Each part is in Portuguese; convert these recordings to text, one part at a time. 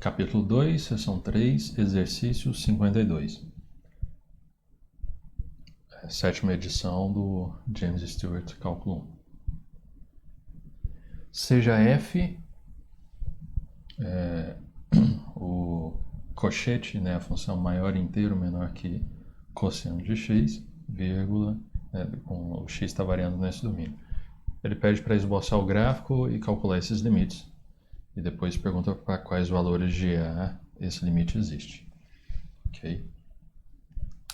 Capítulo 2, seção 3, exercício 52. Sétima edição do James Stewart, cálculo 1. Seja f o cochete, né, a função maior inteiro menor que cosseno de x, vírgula, com o x está variando nesse domínio. Ele pede para esboçar o gráfico e calcular esses limites. E depois pergunta para quais valores de A esse limite existe. Ok?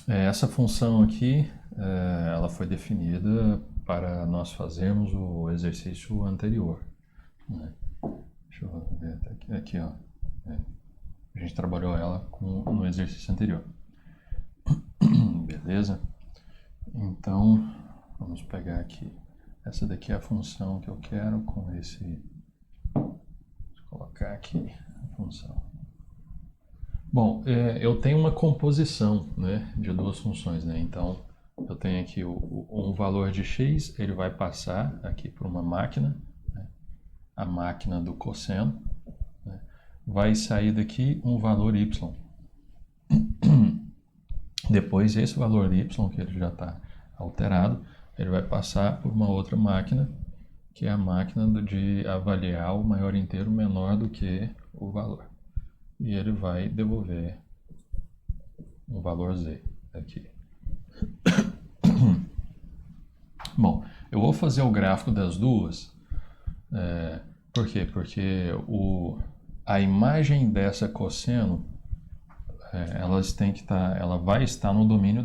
Essa função aqui, ela foi definida para nós fazermos o exercício anterior. Né? Deixa eu ver aqui, ó. A gente trabalhou ela no exercício anterior. Beleza? Então, vamos pegar aqui. Essa daqui é a função que eu quero com esse... Vou colocar aqui a função. Bom, eu tenho uma composição, né, de duas funções, né? Então, eu tenho aqui um valor de x, ele vai passar aqui por uma máquina, né? A máquina do cosseno, né? Vai sair daqui um valor y. Depois, esse valor y, que ele já está alterado, ele vai passar por uma outra máquina, que é a máquina de avaliar o maior inteiro menor do que o valor. E ele vai devolver um valor z aqui. Bom, eu vou fazer o gráfico das duas. Por quê? Porque a imagem dessa cosseno, ela vai estar no domínio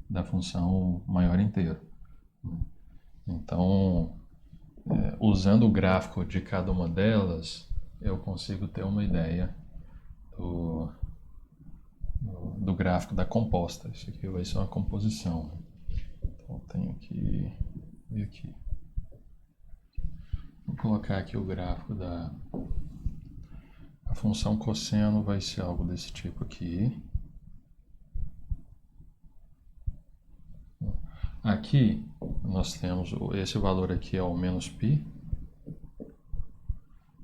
da função maior inteiro. Então, usando o gráfico de cada uma delas, eu consigo ter uma ideia do gráfico da composta. Isso aqui vai ser uma composição. Então, eu tenho que vir aqui. Vou colocar aqui o gráfico a função cosseno vai ser algo desse tipo aqui. Aqui, nós temos esse valor aqui é o menos π.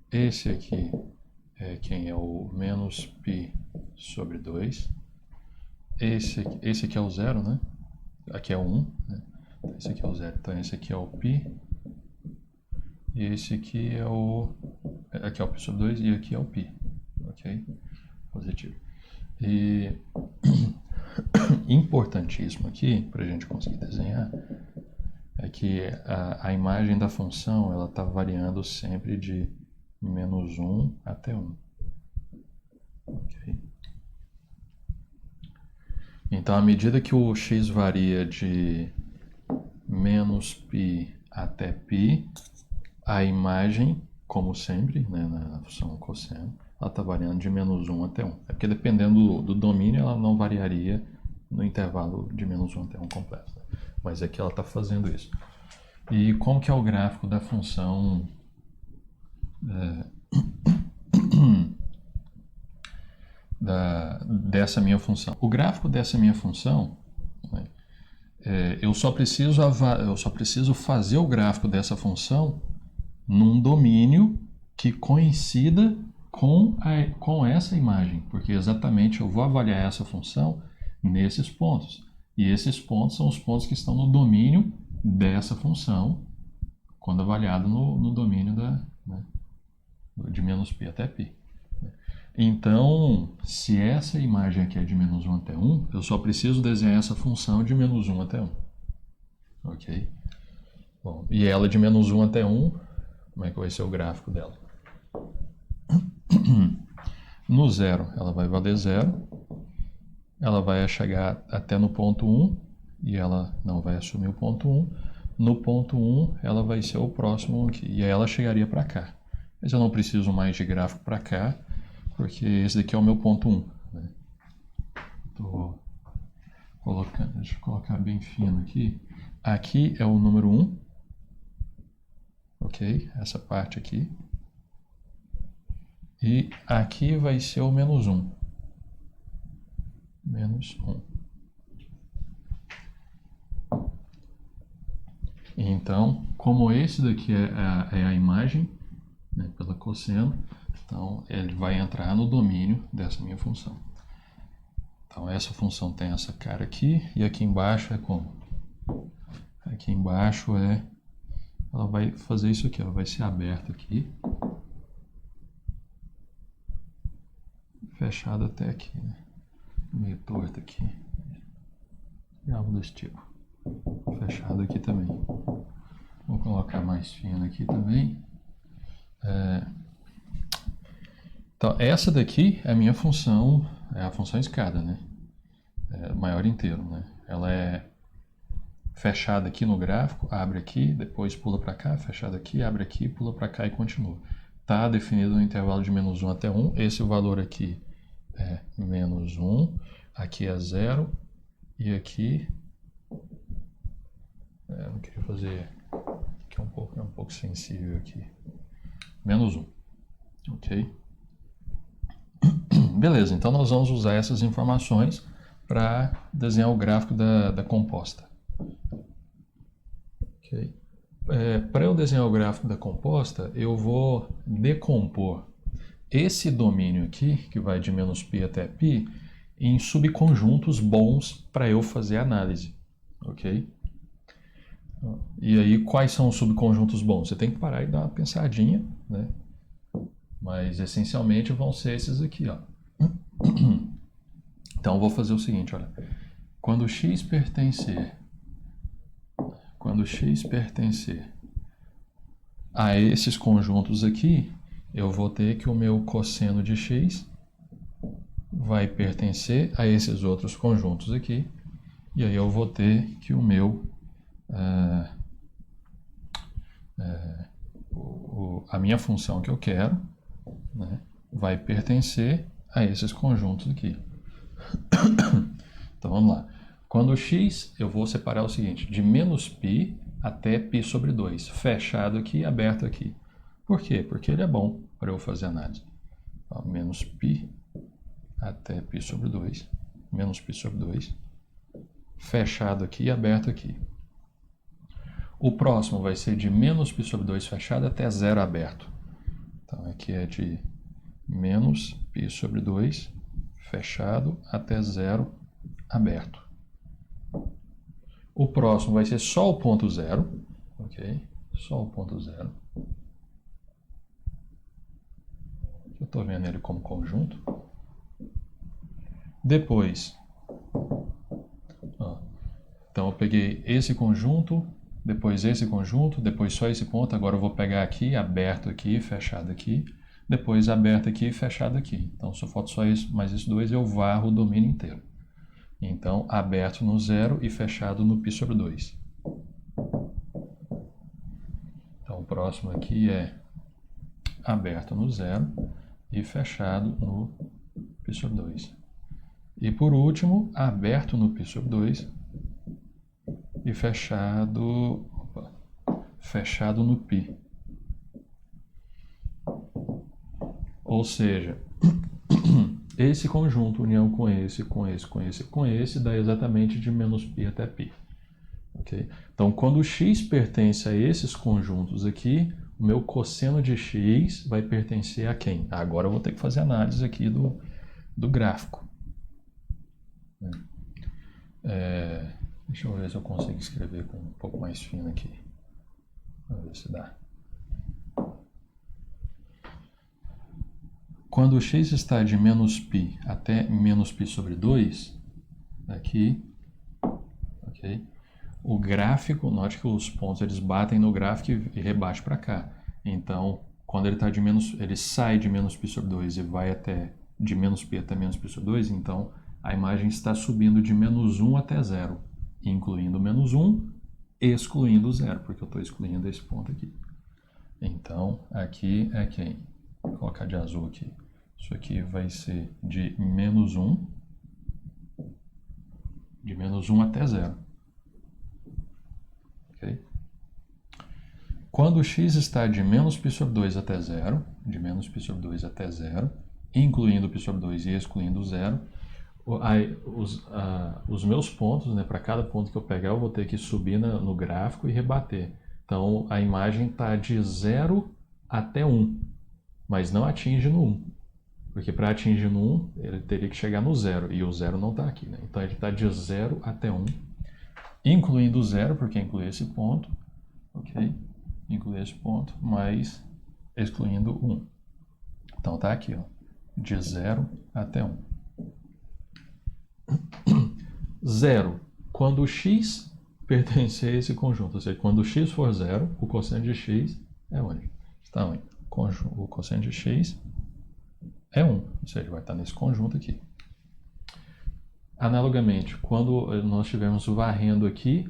Esse aqui é quem é o menos π sobre 2. Esse aqui é o zero, né? Aqui é o 1, né? Então, esse aqui é o zero. Então, esse aqui é o π. E esse aqui é aqui é o π sobre 2 e aqui é o π. Ok? Positivo. E importantíssimo aqui, para a gente conseguir desenhar, é que a imagem da função ela está variando sempre de menos 1 até 1. Ok? Então, à medida que o x varia de menos π até π, a imagem, como sempre, né, na função cosseno, ela está variando de menos 1 até 1. É porque dependendo do domínio, ela não variaria no intervalo de menos 1 até 1 completo. Né? Mas aqui ela está fazendo isso. E como que é o gráfico da função dessa minha função? O gráfico dessa minha função, né, eu só preciso fazer o gráfico dessa função num domínio que coincida com essa imagem, porque exatamente eu vou avaliar essa função nesses pontos. E esses pontos são os pontos que estão no domínio dessa função, quando avaliado no domínio de menos π até π. Então, se essa imagem aqui é de menos 1 até 1, eu só preciso desenhar essa função de menos 1 até 1. Ok? Bom, e ela de menos 1 até 1, como é que vai ser o gráfico dela? No zero, ela vai valer 0. Ela vai chegar até no ponto 1 e ela não vai assumir o ponto 1. No ponto 1, ela vai ser o próximo aqui, e aí ela chegaria para cá. Mas eu não preciso mais de gráfico para cá, porque esse daqui é o meu ponto 1. Né? Tô colocando, deixa eu colocar bem fino aqui. Aqui é o número 1. Ok? Essa parte aqui. E aqui vai ser o menos 1. Menos 1. Então, como esse daqui é a imagem, né, pela cosseno, Então, ele vai entrar no domínio dessa minha função. Então, essa função tem essa cara aqui, e aqui embaixo é como? Aqui embaixo ela vai fazer isso aqui, ela vai ser aberta aqui, fechada até aqui, né? Meio torta aqui, algo desse tipo. Fechado aqui também. Vou colocar mais fino aqui também. Então, essa daqui é a minha função, é a função escada, né? Maior inteiro, né? Ela é fechada aqui no gráfico, abre aqui, depois pula para cá, fechada aqui, abre aqui, pula para cá e continua. Está definido no intervalo de -1 até 1. Esse valor aqui é -1, aqui é 0 e aqui... não queria fazer... Aqui é um pouco sensível aqui. -1, ok? Beleza, então nós vamos usar essas informações para desenhar o gráfico da composta. Okay. Para eu desenhar o gráfico da composta, eu vou decompor esse domínio aqui, que vai de -π até π, em subconjuntos bons para eu fazer a análise. Ok? E aí, quais são os subconjuntos bons? Você tem que parar e dar uma pensadinha, né? Mas, essencialmente, vão ser esses aqui, ó. Então, eu vou fazer o seguinte, olha. Quando x pertencer a esses conjuntos aqui, eu vou ter que o meu cosseno de x vai pertencer a esses outros conjuntos aqui, e aí eu vou ter que o meu a minha função que eu quero, né, vai pertencer a esses conjuntos aqui. Então vamos lá. Quando o x, eu vou separar o seguinte, de -π até π sobre 2, fechado aqui e aberto aqui. Por quê? Porque ele é bom para eu fazer análise. Então, -π até π sobre 2, -π sobre 2, fechado aqui e aberto aqui. O próximo vai ser de -π sobre 2 fechado até 0 aberto. Então aqui é de -π sobre 2 fechado até 0 aberto. O próximo vai ser só o ponto 0, ok? Só o ponto 0. Eu estou vendo ele como conjunto. Depois, então eu peguei esse conjunto, depois esse conjunto, depois só esse ponto. Agora eu vou pegar aqui, aberto aqui, fechado aqui, depois aberto aqui, fechado aqui. Então só falta só isso, mais esses dois, eu varro o domínio inteiro. Então, aberto no 0 e fechado no π sobre 2. Então, o próximo aqui é aberto no 0 e fechado no π sobre 2. E por último, aberto no π sobre 2 e fechado no π. Ou seja, esse conjunto, união com esse, com esse, com esse, com esse, dá exatamente de -π até π. Okay? Então, quando o x pertence a esses conjuntos aqui, o meu cosseno de x vai pertencer a quem? Agora eu vou ter que fazer análise aqui do gráfico. Deixa eu ver se eu consigo escrever com um pouco mais fino aqui. Vamos ver se dá. Quando o x está de -π até -π sobre 2, aqui, ok? O gráfico, note que os pontos eles batem no gráfico e rebaixam para cá. Então, quando ele, ele sai de -π sobre 2 e vai de -π até -π sobre 2, então a imagem está subindo de -1 até 0, incluindo -1, excluindo o 0, porque eu estou excluindo esse ponto aqui. Então, aqui é quem? Vou colocar de azul aqui. Isso aqui vai ser de -1 até 0. Okay? Quando o x está de -π sobre 2 até 0, de -π sobre 2 até 0, incluindo π sobre 2 e excluindo o 0, os meus pontos, né, para cada ponto que eu pegar, eu vou ter que subir no gráfico e rebater. Então, a imagem está de 0 até 1. mas não atinge no 1. Porque para atingir no 1, ele teria que chegar no 0, e o 0 não está aqui, né? Então ele está de 0 até 1, incluindo o 0, porque inclui esse ponto, ok? Inclui esse ponto, mas excluindo 1. Então está aqui, ó, de 0 até 1. 0, quando o x pertencer a esse conjunto, ou seja, quando o x for 0, o cosseno de x é onde? Está onde? O cosseno de x é 1, ou seja, vai estar nesse conjunto aqui. Analogamente, quando nós estivermos varrendo aqui,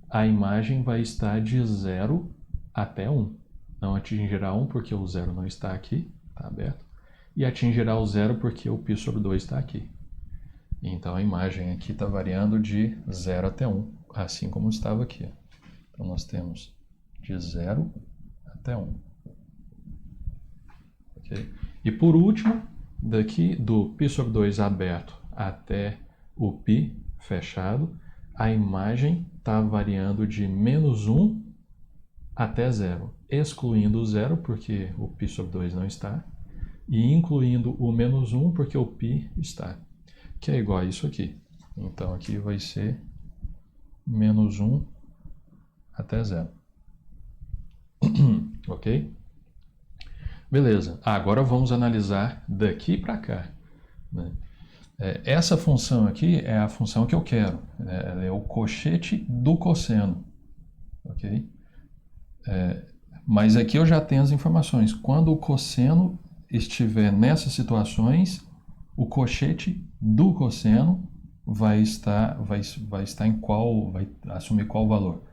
a imagem vai estar de 0 até 1. Não atingirá 1 porque o 0 não está aqui, está aberto, e atingirá o 0 porque o π sobre 2 está aqui. Então a imagem aqui está variando de 0 até 1, assim como estava aqui. Então nós temos de 0 até 1. Okay? E por último, daqui do π sobre 2 aberto até o π fechado, a imagem está variando de menos 1 até 0, excluindo o 0 porque o π sobre 2 não está, e incluindo o menos 1 porque o π está, que é igual a isso aqui. Então aqui vai ser menos 1 até 0. Ok? Beleza. Agora vamos analisar daqui para cá, né? Essa função aqui é a função que eu quero. Ela é o cochete do cosseno. Ok? Mas aqui eu já tenho as informações. Quando o cosseno estiver nessas situações, o cochete do cosseno vai assumir qual valor?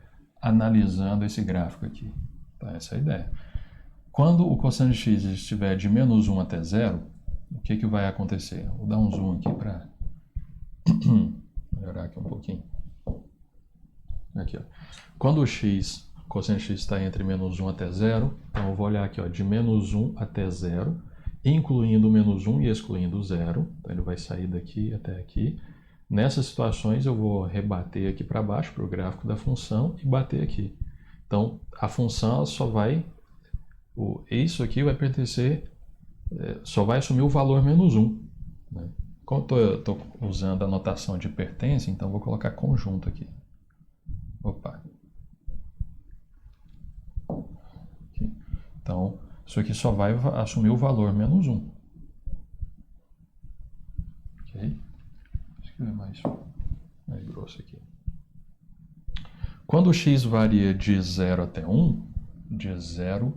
Analisando esse gráfico aqui. Tá, essa é a ideia. Quando o cosseno de x estiver de menos 1 até 0, o que vai acontecer? Vou dar um zoom aqui para melhorar aqui um pouquinho. Aqui, ó. Quando o cosseno de x está entre menos 1 até 0, então eu vou olhar aqui, ó, de menos 1 até 0, incluindo o menos 1 e excluindo o 0. Então ele vai sair daqui até aqui. Nessas situações eu vou rebater aqui para baixo, para o gráfico da função, e bater aqui. Então a função só vai... Isso aqui vai pertencer... só vai assumir o valor menos 1. Né? Como eu estou usando a notação de pertence, então vou colocar conjunto aqui. Opa. Aqui. Então, isso aqui só vai assumir o valor menos 1. Ok? Deixa eu escrever mais grosso aqui. Quando o x varia de 0 até 1, de 0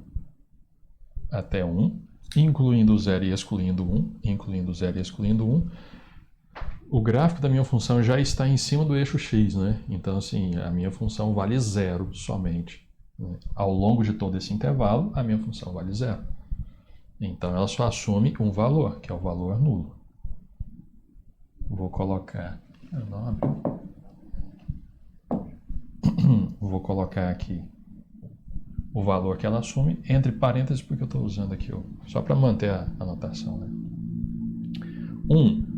até 1, incluindo 0 e excluindo 1, incluindo 0 e excluindo 1, o gráfico da minha função já está em cima do eixo x, né? Então, assim, a minha função vale 0 somente. Né? Ao longo de todo esse intervalo, a minha função vale 0. Então, ela só assume um valor, que é o valor nulo. Vou colocar... Não abriu. Vou colocar aqui o valor que ela assume, entre parênteses, porque eu estou usando aqui, só para manter a anotação. Né? 1.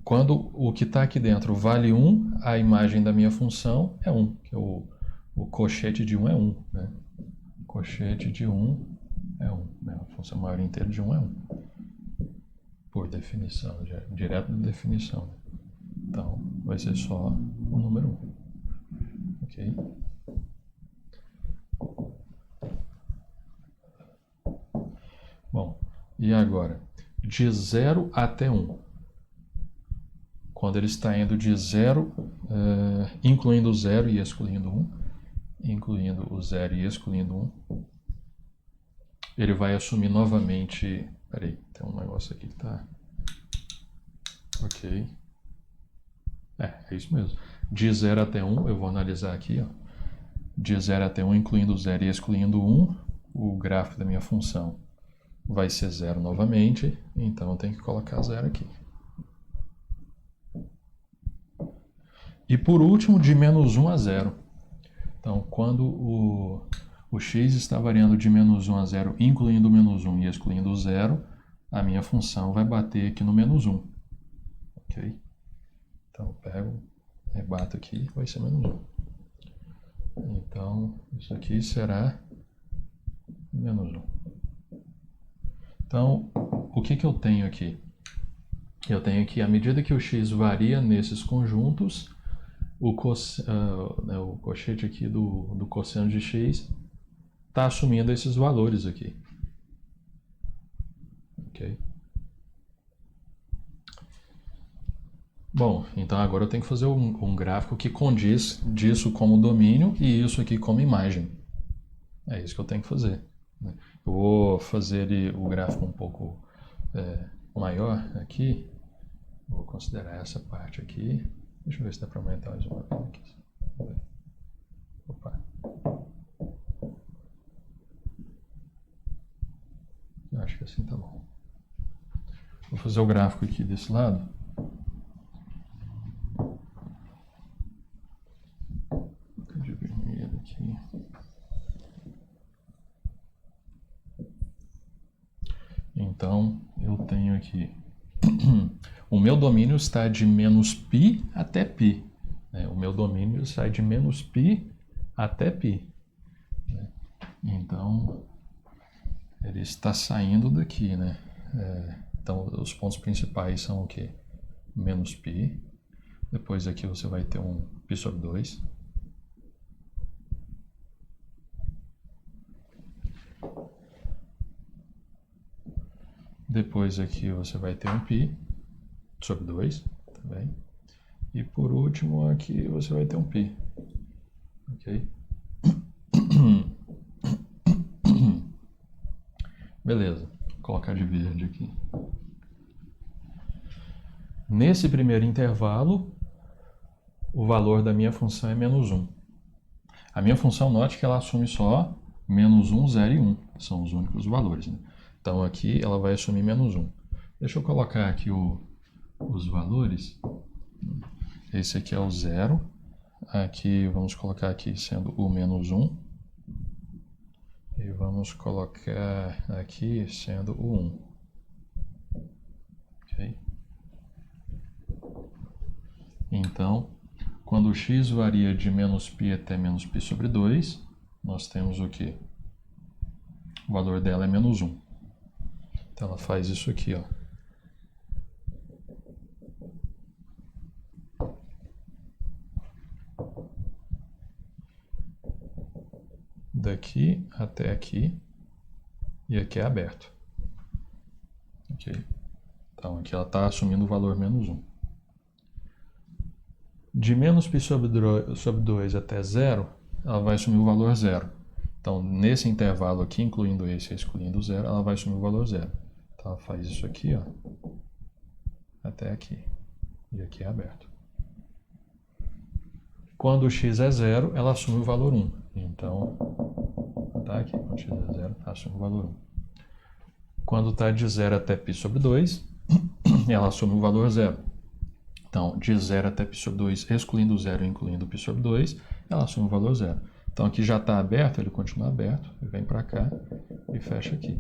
Quando o que está aqui dentro vale 1, a imagem da minha função é 1, que o cochete de 1 é 1. Né? O cochete de 1 é 1. Né? A função maior inteira de 1 é 1. Por definição, direto da definição. Né? Então, vai ser só o número 1. Ok? Bom, e agora? De 0 até 1. Quando ele está indo de 0, incluindo o 0 e excluindo 1, incluindo o 0 e excluindo 1, ele vai assumir novamente... Peraí, tem um negócio aqui que está... Ok. É isso mesmo. De 0 até 1, eu vou analisar aqui, ó. De 0 até 1, incluindo o 0 e excluindo 1, o gráfico da minha função vai ser 0 novamente, então eu tenho que colocar 0 aqui. E por último, de menos 1 a 0. Então, quando o x está variando de menos 1 a 0, incluindo o menos 1 e excluindo o 0, a minha função vai bater aqui no menos 1. Ok? Então, eu pego, rebato aqui, vai ser menos 1. Então, isso aqui será menos 1. Então, o que eu tenho aqui? Eu tenho aqui, à medida que o x varia nesses conjuntos, o cochete aqui do cosseno de x está assumindo esses valores aqui. Ok? Bom, então agora eu tenho que fazer um gráfico que condiz disso como domínio e isso aqui como imagem. É isso que eu tenho que fazer. Eu vou fazer o gráfico um pouco maior aqui. Vou considerar essa parte aqui. Deixa eu ver se dá para aumentar mais uma vez aqui. Opa. Eu acho que assim tá bom. Vou fazer o gráfico aqui desse lado. De vermelho aqui. Então, eu tenho aqui. O meu domínio está de menos π até π. O meu domínio sai de menos π até π. Então, ele está saindo daqui, né? Então, os pontos principais são o quê? Menos π. Depois aqui você vai ter um π sobre 2. Depois aqui você vai ter um π sobre 2 também. E por último aqui você vai ter um π. Ok? Beleza, vou colocar de verde aqui. Nesse primeiro intervalo, o valor da minha função é menos 1. A minha função, note que ela assume só menos 1, 0 e 1. São os únicos valores, né? Então aqui ela vai assumir menos 1. Deixa eu colocar aqui os valores. Esse aqui é o 0. Aqui vamos colocar aqui sendo o menos 1. E vamos colocar aqui sendo o 1. Ok? Então, quando o x varia de menos π até menos π sobre 2, nós temos o quê? O valor dela é menos 1. Então ela faz isso aqui, ó. Daqui até aqui, e aqui é aberto. Ok? Então aqui ela está assumindo o valor menos 1. De menos π sobre 2 até 0, ela vai assumir o valor 0. Então nesse intervalo aqui, incluindo esse e excluindo o 0, ela vai assumir o valor 0. Então ela faz isso aqui, ó, até aqui. E aqui é aberto. Quando o x é 0, ela assume o valor 1. Então, tá aqui, quando x é 0, ela assume o valor 1. Quando está de 0 até π sobre 2, ela assume o valor 0. Então, de 0 até π sobre 2, excluindo o 0 e incluindo o π sobre 2, ela assume o valor 0. Então, aqui já está aberto, ele continua aberto, vem para cá e fecha aqui.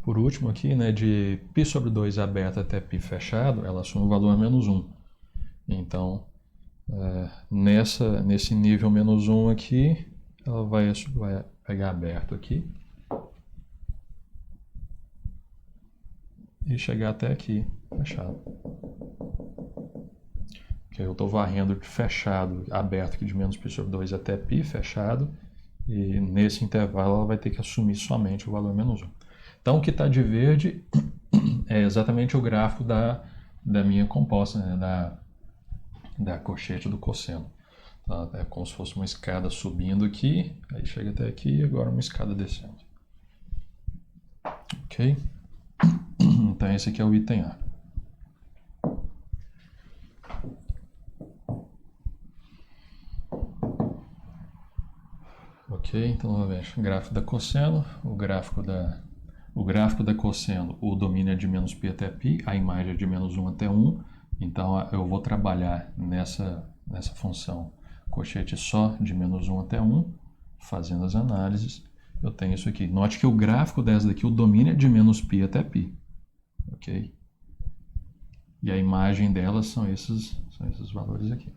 Por último aqui, né, de π sobre 2 aberto até π fechado, ela assume o valor menos 1. Então, nesse nível menos 1 aqui, ela vai pegar aberto aqui e chegar até aqui, fechado. Okay, eu estou varrendo de fechado, aberto aqui de menos π sobre 2 até π, fechado, e nesse intervalo ela vai ter que assumir somente o valor menos 1. Então, o que está de verde é exatamente o gráfico da minha composta, né, da cochete do cosseno. Tá? É como se fosse uma escada subindo aqui, aí chega até aqui e agora uma escada descendo. Ok? Então, esse aqui é o item A. Ok, então novamente, gráfico da cosseno, o gráfico da cosseno, o domínio é de menos π até π, a imagem é de menos 1 até 1, então eu vou trabalhar nessa função cochete só de menos 1 até 1, fazendo as análises, eu tenho isso aqui. Note que o gráfico dessa daqui, o domínio é de menos π até π, ok? E a imagem delas são esses valores aqui.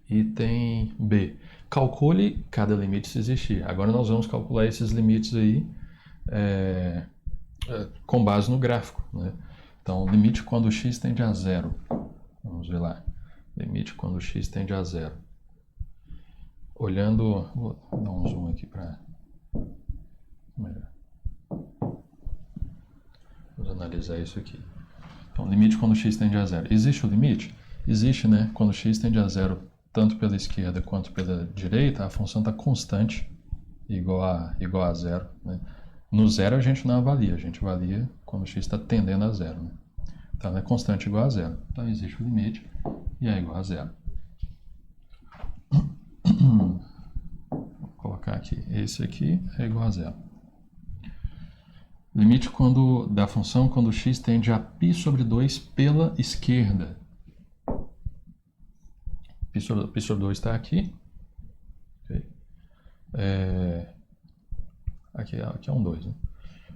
item B. Calcule cada limite se existir. Agora nós vamos calcular esses limites aí com base no gráfico, né? Então, limite quando x tende a zero. Vamos ver lá. Limite quando x tende a zero. Olhando... Vou dar um zoom aqui para... melhor. Vamos analisar isso aqui. Então, limite quando x tende a zero. Existe o limite? Existe, né? Quando x tende a zero, tanto pela esquerda quanto pela direita, a função está constante, igual a zero, né? No zero a gente não avalia, a gente avalia quando x está tendendo a zero, né? Então, ela é constante igual a zero. Então, existe o limite e é igual a zero. Vou colocar aqui. Esse aqui é igual a zero. Limite da função quando x tende a π sobre 2 pela esquerda. Π sobre 2 está aqui. Okay. Aqui é um 2, né?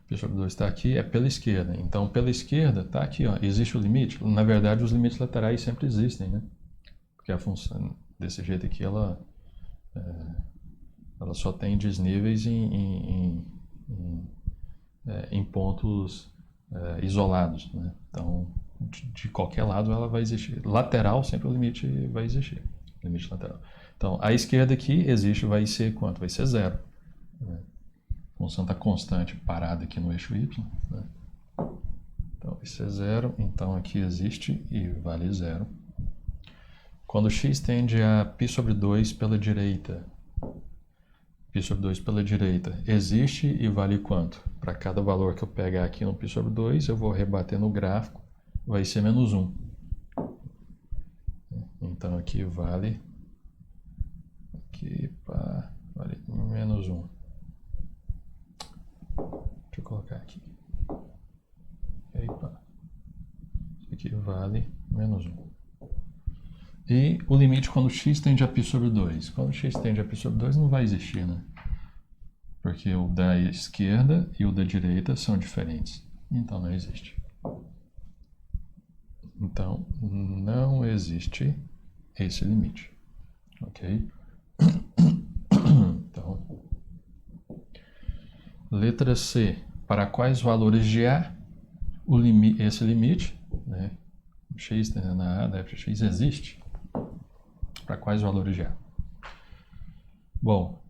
Π sobre 2 está aqui, é pela esquerda. Então, pela esquerda está aqui, ó, existe o limite. Na verdade, os limites laterais sempre existem, né? Porque a função, desse jeito aqui, ela só tem desníveis em pontos isolados, né? Então, de qualquer lado ela vai existir. Lateral, sempre o limite vai existir. Limite lateral. Então, a esquerda aqui existe, vai ser quanto? Vai ser zero, né? A função está constante, parada aqui no eixo y, né? Então, isso é zero, então aqui existe e vale zero. Quando x tende a π sobre 2 pela direita, π sobre 2 pela direita, existe e vale quanto? Para cada valor que eu pegar aqui no π sobre 2, eu vou rebater no gráfico, vai ser menos 1. Então aqui vale menos 1. Deixa eu colocar aqui. Epa. Isso aqui vale menos 1. E o limite quando x tende a π sobre 2. Quando x tende a π sobre 2 não vai existir, né? Porque o da esquerda e o da direita são diferentes. Então não existe. Então não existe esse limite. Ok? Então, letra C. Para quais valores de A esse limite, né? X tendendo a A, deve x existe? Para quais valores de A? Bom,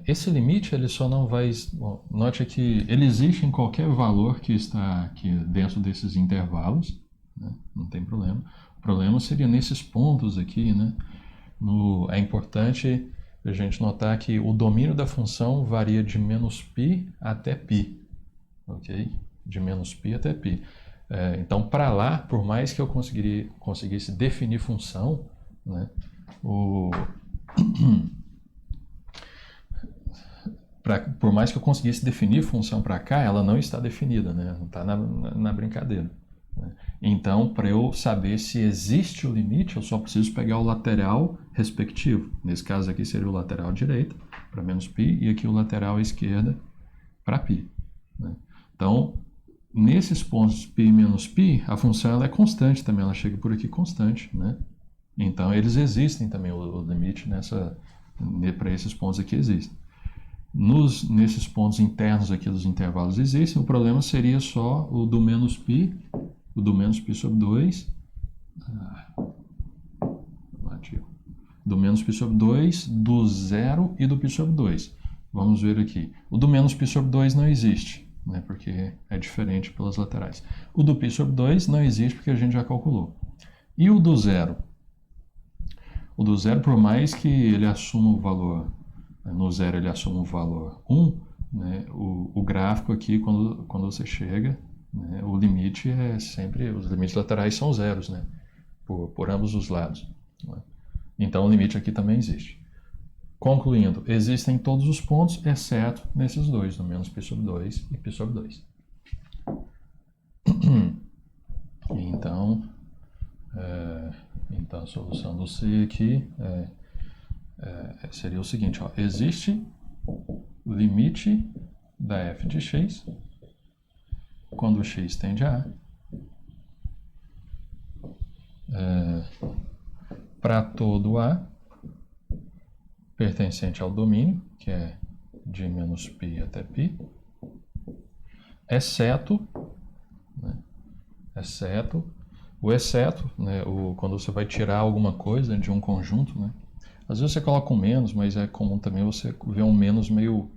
esse limite ele só não vai... Bom, note que ele existe em qualquer valor que está aqui dentro desses intervalos, né? Não tem problema. O problema seria nesses pontos aqui, né? É importante a gente notar que o domínio da função varia de menos π até π, ok? De menos π até π. Então, para lá, por mais que eu conseguisse definir função, né? Por mais que eu conseguisse definir função para cá, ela não está definida, né? Não está na brincadeira, né? Então, para eu saber se existe o limite, eu só preciso pegar o lateral respectivo. Nesse caso aqui seria o lateral direita para menos π e aqui o lateral esquerda para π, né? Então, nesses pontos π e menos π, a função ela é constante também, ela chega por aqui constante, né? Então, eles existem também, o limite para esses pontos aqui existe. Nesses pontos internos aqui dos intervalos existem, o problema seria só o do menos π, o do menos π sobre 2, do menos π sobre 2, do zero e do π sobre 2. Vamos ver aqui. O do menos π sobre 2 não existe, né, porque é diferente pelas laterais. O do π sobre 2 não existe porque a gente já calculou. E o do zero? O do zero, por mais que ele assuma o valor, no zero ele assuma o valor 1, né, o gráfico aqui, quando você chega, né, o limite é sempre, os limites laterais são zeros, né, por ambos os lados, né? Então o limite aqui também existe. Concluindo, existem todos os pontos, exceto nesses dois, no menos π sobre 2 e π sobre 2. Então a solução do C aqui seria o seguinte, ó, existe o limite da f de x quando x tende a A para todo A pertencente ao domínio, que é de menos π até π, exceto, né, o exceto, né, quando você vai tirar alguma coisa de um conjunto, né, às vezes você coloca um menos, mas é comum também você ver um menos meio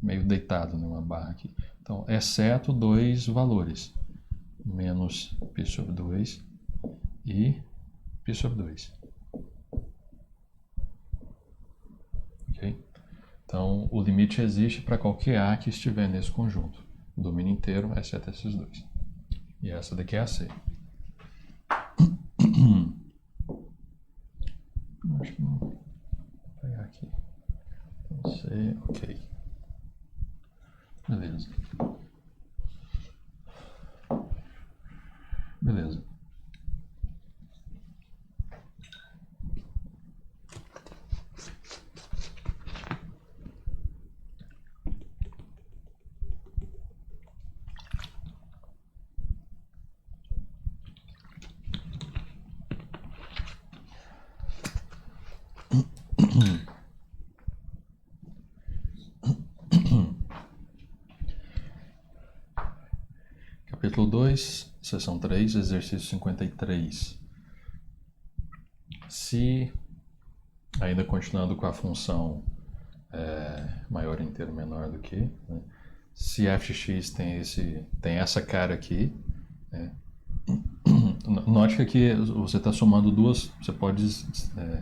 deitado, né, uma barra aqui. Então, exceto dois valores, menos π sobre 2 e π sobre 2. Ok? Então, o limite existe para qualquer A que estiver nesse conjunto. O domínio inteiro, exceto esses dois. E essa daqui é a C. Acho que não. Vou pegar aqui. Então, C, ok. Beleza. Beleza. Capítulo 2, seção 3, exercício 53. Se, ainda continuando com a função maior inteiro menor do que, né, se f de x tem essa cara aqui, né, note que aqui você está somando duas, você pode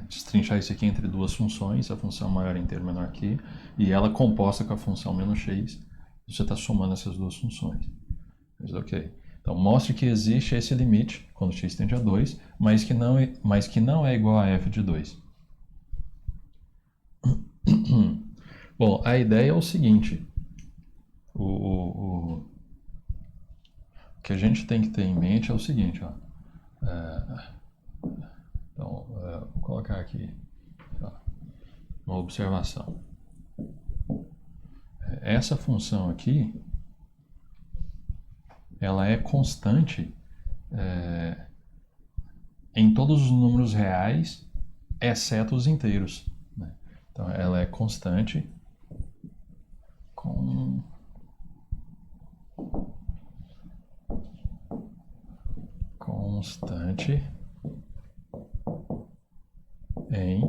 destrinchar isso aqui entre duas funções, a função maior inteiro menor aqui, e ela composta com a função menos x, você está somando essas duas funções. Mas, ok. Então, mostre que existe esse limite, quando x tende a 2, mas que não é igual a f de 2. Bom, a ideia é o seguinte, o que a gente tem que ter em mente é o seguinte, ó. Então, vou colocar aqui ó, uma observação. Essa função aqui, ela é constante em todos os números reais, exceto os inteiros. Né? Então, ela é constante em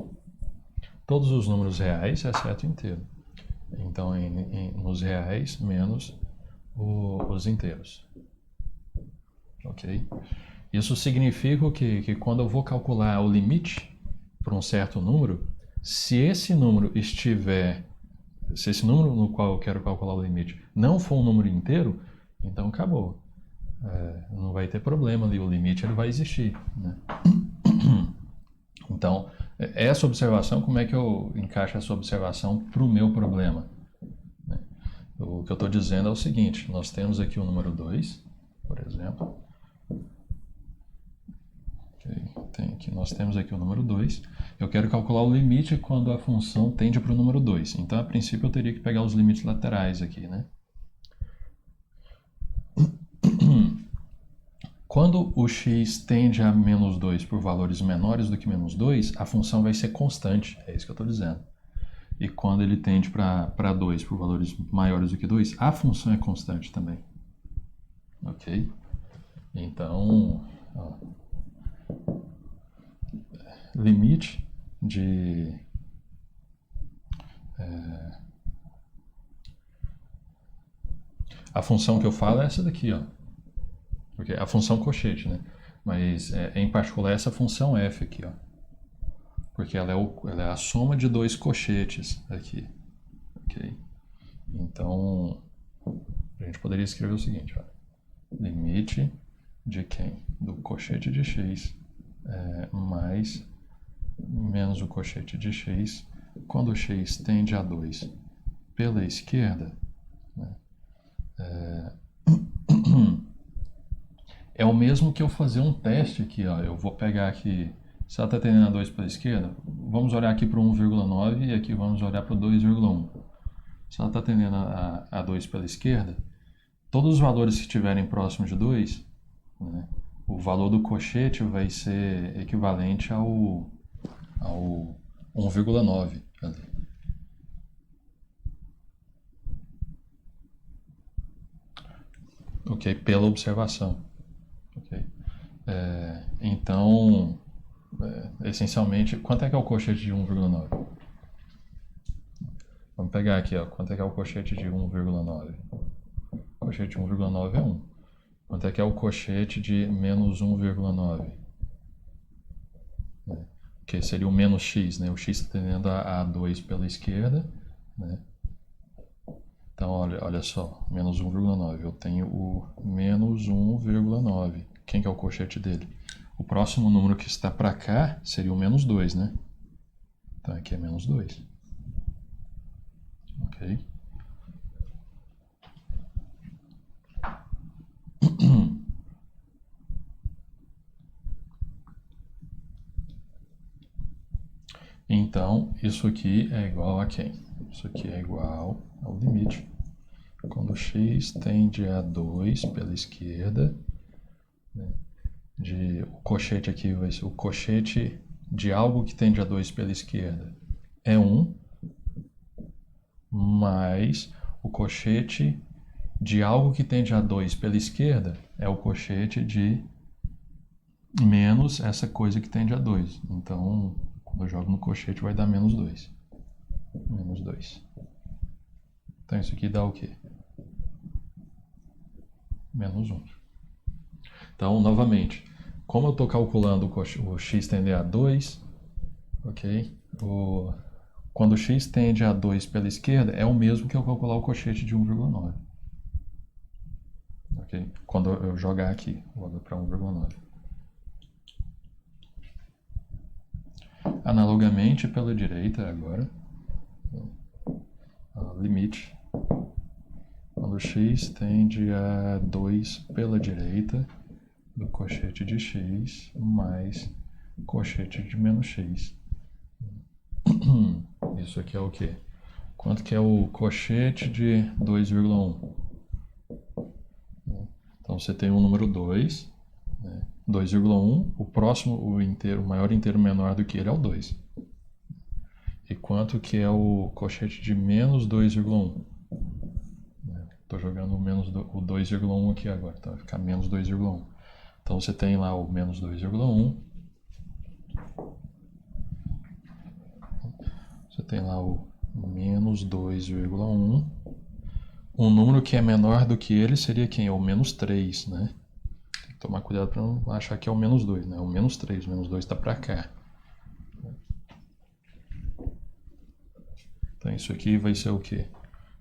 todos os números reais, exceto o inteiro. Então, nos reais, menos os inteiros. Ok? Isso significa que quando eu vou calcular o limite para um certo número, se esse número no qual eu quero calcular o limite não for um número inteiro, então acabou. Não vai ter problema ali, o limite ele vai existir. Né? Então, essa observação, como é que eu encaixo essa observação para o meu problema? Né? O que eu estou dizendo é o seguinte, nós temos aqui o número 2, por exemplo. Nós temos aqui o número 2. Eu quero calcular o limite quando a função tende para o número 2. Então, a princípio, eu teria que pegar os limites laterais aqui, né? Quando o x tende a menos 2 por valores menores do que menos 2, a função vai ser constante, é isso que eu estou dizendo. E quando ele tende para 2 por valores maiores do que 2, a função é constante também. Ok? Então, ó, limite de a função que eu falo é essa daqui, ó. Porque a função cochete, né? Mas em particular essa função f aqui, ó. Porque ela é a soma de dois cochetes aqui. Ok? Então, a gente poderia escrever o seguinte, ó. Limite de quem? Do cochete de x mais menos o cochete de x quando x tende a 2 pela esquerda, né? É o mesmo que eu fazer um teste aqui, ó. Eu vou pegar aqui, se ela está tendendo a 2 pela esquerda, vamos olhar aqui para o 1,9 e aqui vamos olhar para o 2,1. Se ela está tendendo a 2 pela esquerda, todos os valores que estiverem próximos de 2, né, o valor do cochete vai ser equivalente ao 1,9 ali. Ok, pela observação. Ok. Então, essencialmente, quanto é que é o cochete de 1,9? Vamos pegar aqui, ó, quanto é que é o cochete de 1,9? O cochete de 1,9 é 1. Quanto é que é o cochete de menos 1,9? Que seria o menos x, né? O x tendendo a 2 pela esquerda, né? Então, olha só, menos 1,9. Eu tenho o menos 1,9. Quem que é o cochete dele? O próximo número que está para cá seria o menos 2, né? Então, aqui é menos 2. Ok? Então, isso aqui é igual a quem? Isso aqui é igual ao limite. Quando x tende a 2 pela esquerda, né, o cochete aqui vai ser o cochete de algo que tende a 2 pela esquerda é 1, mais o cochete de algo que tende a 2 pela esquerda é o cochete de menos essa coisa que tende a 2. Então, quando eu jogo no cochete, vai dar menos 2. Menos 2. Então, isso aqui dá o quê? Menos 1. Então, novamente, como eu estou calculando o x tende a 2, ok? Quando o x tende a 2 pela esquerda, é o mesmo que eu calcular o cochete de 1,9. Ok? Quando eu jogar aqui, vou para 1,9. Analogamente, pela direita agora, limite. Quando x tende a 2 pela direita, do cochete de x mais cochete de menos x. Isso aqui é o quê? Quanto que é o cochete de 2,1? Então você tem o número 2, né? 2,1, o próximo, o maior inteiro menor do que ele é o 2. E quanto que é o cochete de menos 2,1? Estou jogando o 2,1 aqui agora, então vai ficar menos 2,1. Então você tem lá o menos 2,1. Você tem lá o menos 2,1. Um número que é menor do que ele seria quem? É o menos 3, né? Tem que tomar cuidado para não achar que é o menos 2, né? O menos 3, o menos 2 está para cá. Então isso aqui vai ser o quê?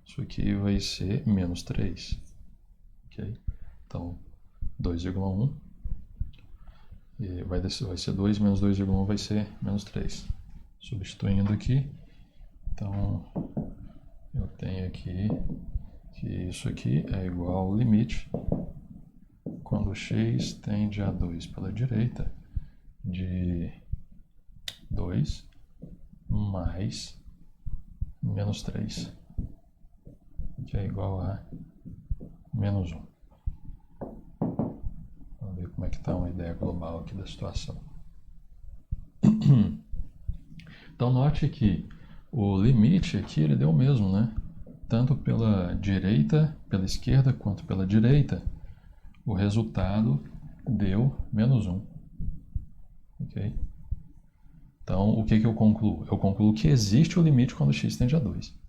Isso aqui vai ser menos 3. Ok? Então 2,1. E vai ser 2 menos 2,1 vai ser menos 3. Substituindo aqui. Então eu tenho aqui que isso aqui é igual ao limite quando x tende a 2 pela direita de 2 mais menos 3, que é igual a menos 1. Vamos ver como é que está uma ideia global aqui da situação. Então note que o limite aqui ele deu o mesmo, né? Tanto pela direita, pela esquerda, quanto pela direita, o resultado deu menos 1. Ok? Então, o que eu concluo? Eu concluo que existe o limite quando x tende a 2.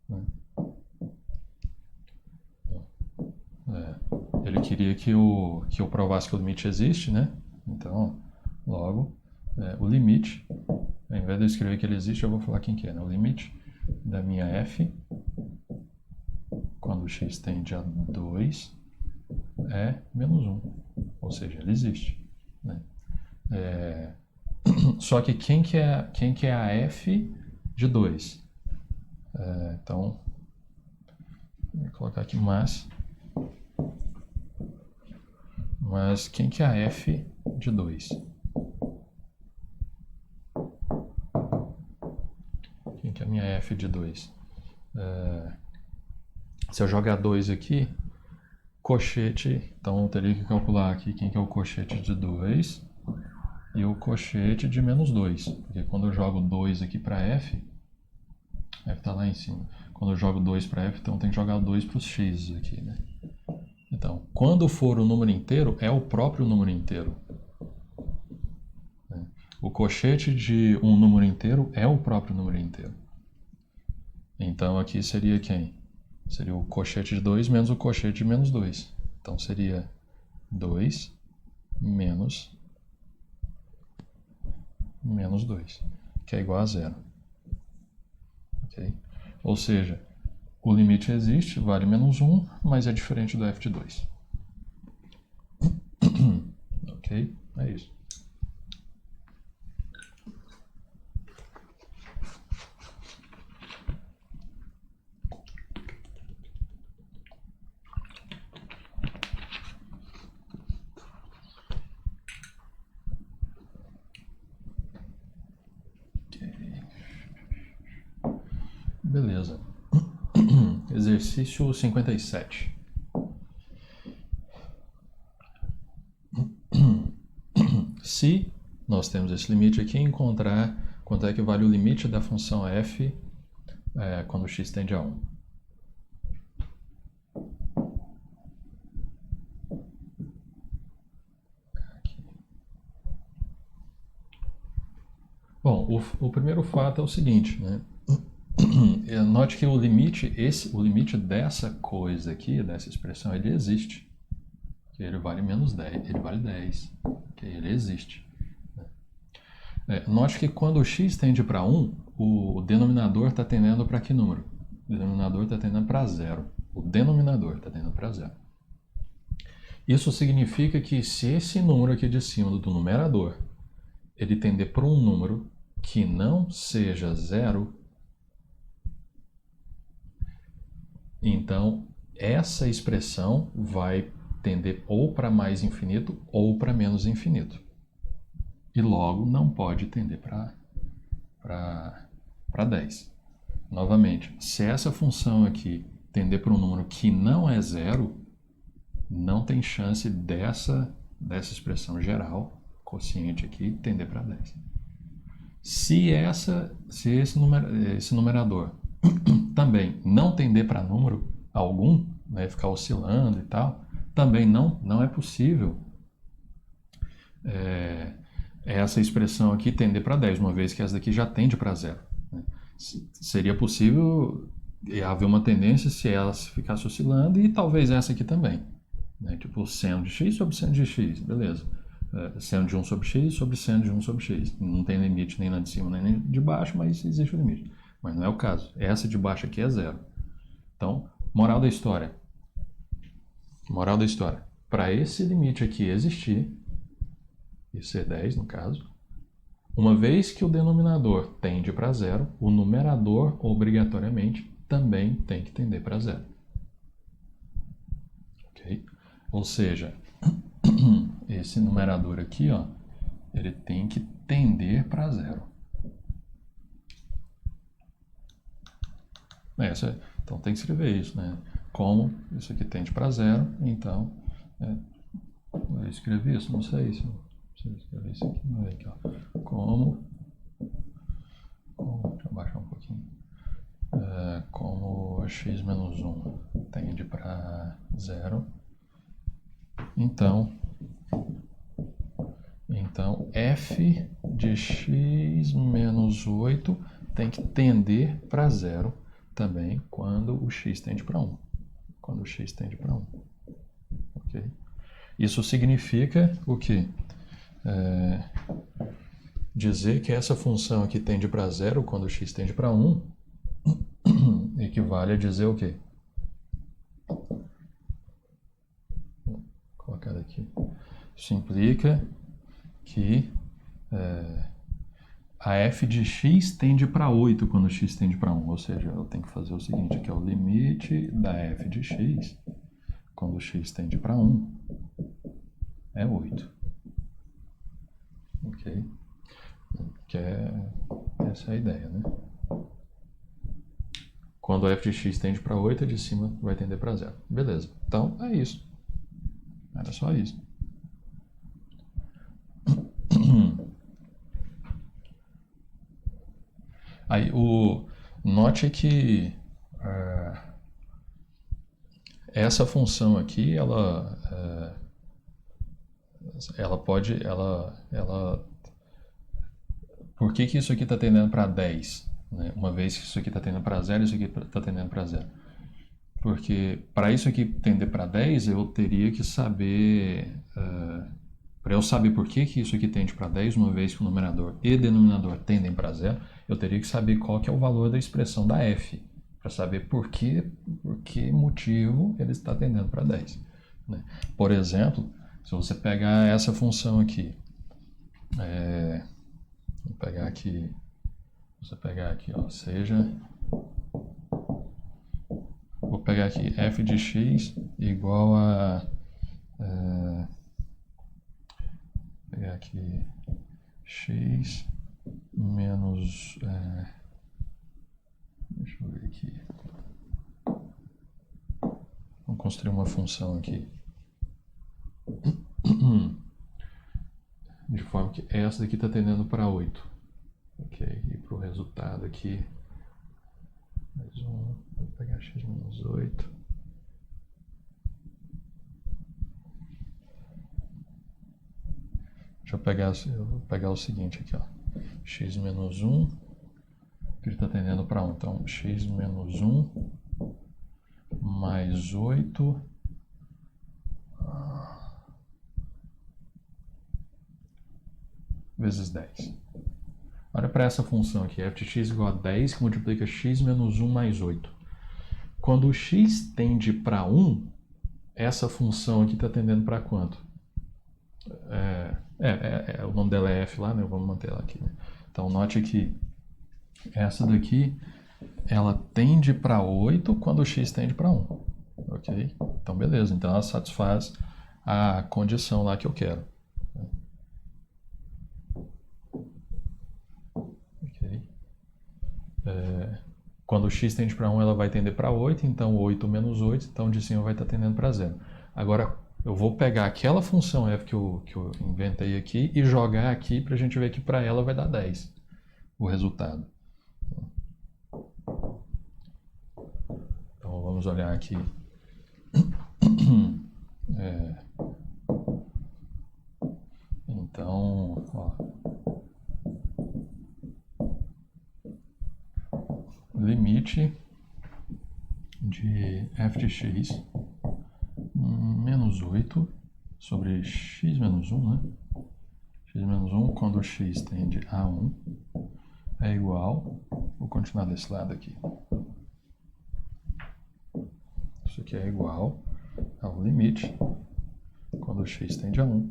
Né? Ele queria que eu provasse que o limite existe, né? Então, logo, o limite, ao invés de eu escrever que ele existe, eu vou falar quem que é, né? O limite da minha f, quando x tende a 2, é menos 1. Ou seja, ele existe. Né? Só que quem que é a f de 2? Então, vou colocar aqui mas quem que é a f de 2? Quem que é a minha f de 2? Se eu jogar 2 aqui, cochete, então eu teria que calcular aqui quem que é o cochete de 2. e o cochete de menos 2. Porque quando eu jogo 2 aqui para f está lá em cima. Quando eu jogo 2 para f, então tem que jogar 2 para os x aqui, né? Então, quando for o número inteiro, é o próprio número inteiro. O cochete de um número inteiro é o próprio número inteiro. Então, aqui seria quem? Seria o cochete de 2 menos o cochete de menos 2. Então, seria 2 menos 2, que é igual a 0. Okay? Ou seja, o limite existe, vale menos 1, mas é diferente do f de 2. Ok? É isso. Beleza. Exercício 57. Se nós temos esse limite aqui, encontrar quanto é que vale o limite da função f quando x tende a 1. Bom, o primeiro fato é o seguinte, né? Note que o limite dessa coisa aqui, dessa expressão, ele existe. Ele vale menos 10, ele vale 10. Ele existe. Note que quando o x tende para 1, o denominador está tendendo para que número? O denominador está tendendo para 0. O denominador está tendendo para 0. Isso significa que se esse número aqui de cima do numerador ele tender para um número que não seja 0, então essa expressão vai tender ou para mais infinito ou para menos infinito. E logo não pode tender para 10. Novamente, se essa função aqui tender para um número que não é 0, não tem chance dessa expressão geral, quociente aqui, tender para 10. Se esse numerador também não tender para número algum, né, ficar oscilando e tal, também não é possível essa expressão aqui tender para 10, uma vez que essa daqui já tende para 0. Né? Seria possível haver uma tendência se ela ficasse oscilando e talvez essa aqui também. Né? Tipo seno de x sobre seno de x, beleza. Seno de 1 sobre x sobre seno de 1 sobre x. Não tem limite nem lá de cima nem de baixo, mas existe o limite. Mas não é o caso. Essa de baixo aqui é 0. Então, moral da história. Para esse limite aqui existir, e ser 10 no caso, uma vez que o denominador tende para 0, o numerador obrigatoriamente também tem que tender para 0. Ok? Ou seja, esse numerador aqui, ó, ele tem que tender para 0. Então tem que escrever isso, né? Como isso aqui tende para 0, então eu escrevi isso, não sei se eu escrever isso aqui, não é aqui, ó. Como deixa eu baixar um pouquinho. Como x menos 1 tende para 0, então f de x menos 8 tem que tender para 0 também quando o x tende para 1. Ok? Isso significa o quê? Dizer que essa função aqui tende para 0 quando o x tende para 1 equivale a dizer o quê? Vou colocar aqui. Isso implica que a f de x tende para 8 quando x tende para 1. Ou seja, eu tenho que fazer o seguinte, que é o limite da f de x quando x tende para 1 é 8. Ok? Essa é a ideia, né? Quando a f de x tende para 8, a de cima vai tender para 0. Beleza. Então, é isso. Era só isso. Aí note que essa função aqui, ela pode, por que isso aqui está tendendo para 10? Né? Uma vez que isso aqui está tendendo para 0, isso aqui está tendendo para 0. Porque para isso aqui tender para 10, eu teria que saber, para eu saber por que isso aqui tende para 10, uma vez que o numerador e denominador tendem para 0, eu teria que saber qual que é o valor da expressão da f, para saber por que motivo ele está tendendo para 10. Né? Por exemplo, se você pegar essa função aqui, vou pegar aqui, ó, vou pegar aqui f de x igual a, pegar aqui x menos, deixa eu ver aqui, vamos construir uma função aqui, de forma que essa daqui está tendendo para 8, ok, e para o resultado aqui, mais um, vou pegar x menos 8, eu vou pegar o seguinte aqui, ó, x menos 1, que ele está tendendo para 1, então x menos 1 mais 8 vezes 10. Olha para essa função aqui, f de x igual a 10, que multiplica x menos 1 mais 8. Quando o x tende para 1, essa função aqui está tendendo para quanto? O nome dela é f lá, né? Vamos manter ela aqui. Né? Então, note que essa daqui, ela tende para 8 quando o x tende para 1. Ok? Então, beleza. Então, ela satisfaz a condição lá que eu quero. Ok? Quando o x tende para 1, ela vai tender para 8. Então, 8 menos 8. Então, de cima vai estar tendendo para 0. Agora, eu vou pegar aquela função f que eu inventei aqui e jogar aqui para a gente ver que para ela vai dar 10. O resultado. Então, vamos olhar aqui. Então, ó, limite de f de x menos 8 sobre x menos 1, né? X menos 1 quando o x tende a 1 é igual, vou continuar desse lado aqui. Isso aqui é igual ao limite quando o x tende a 1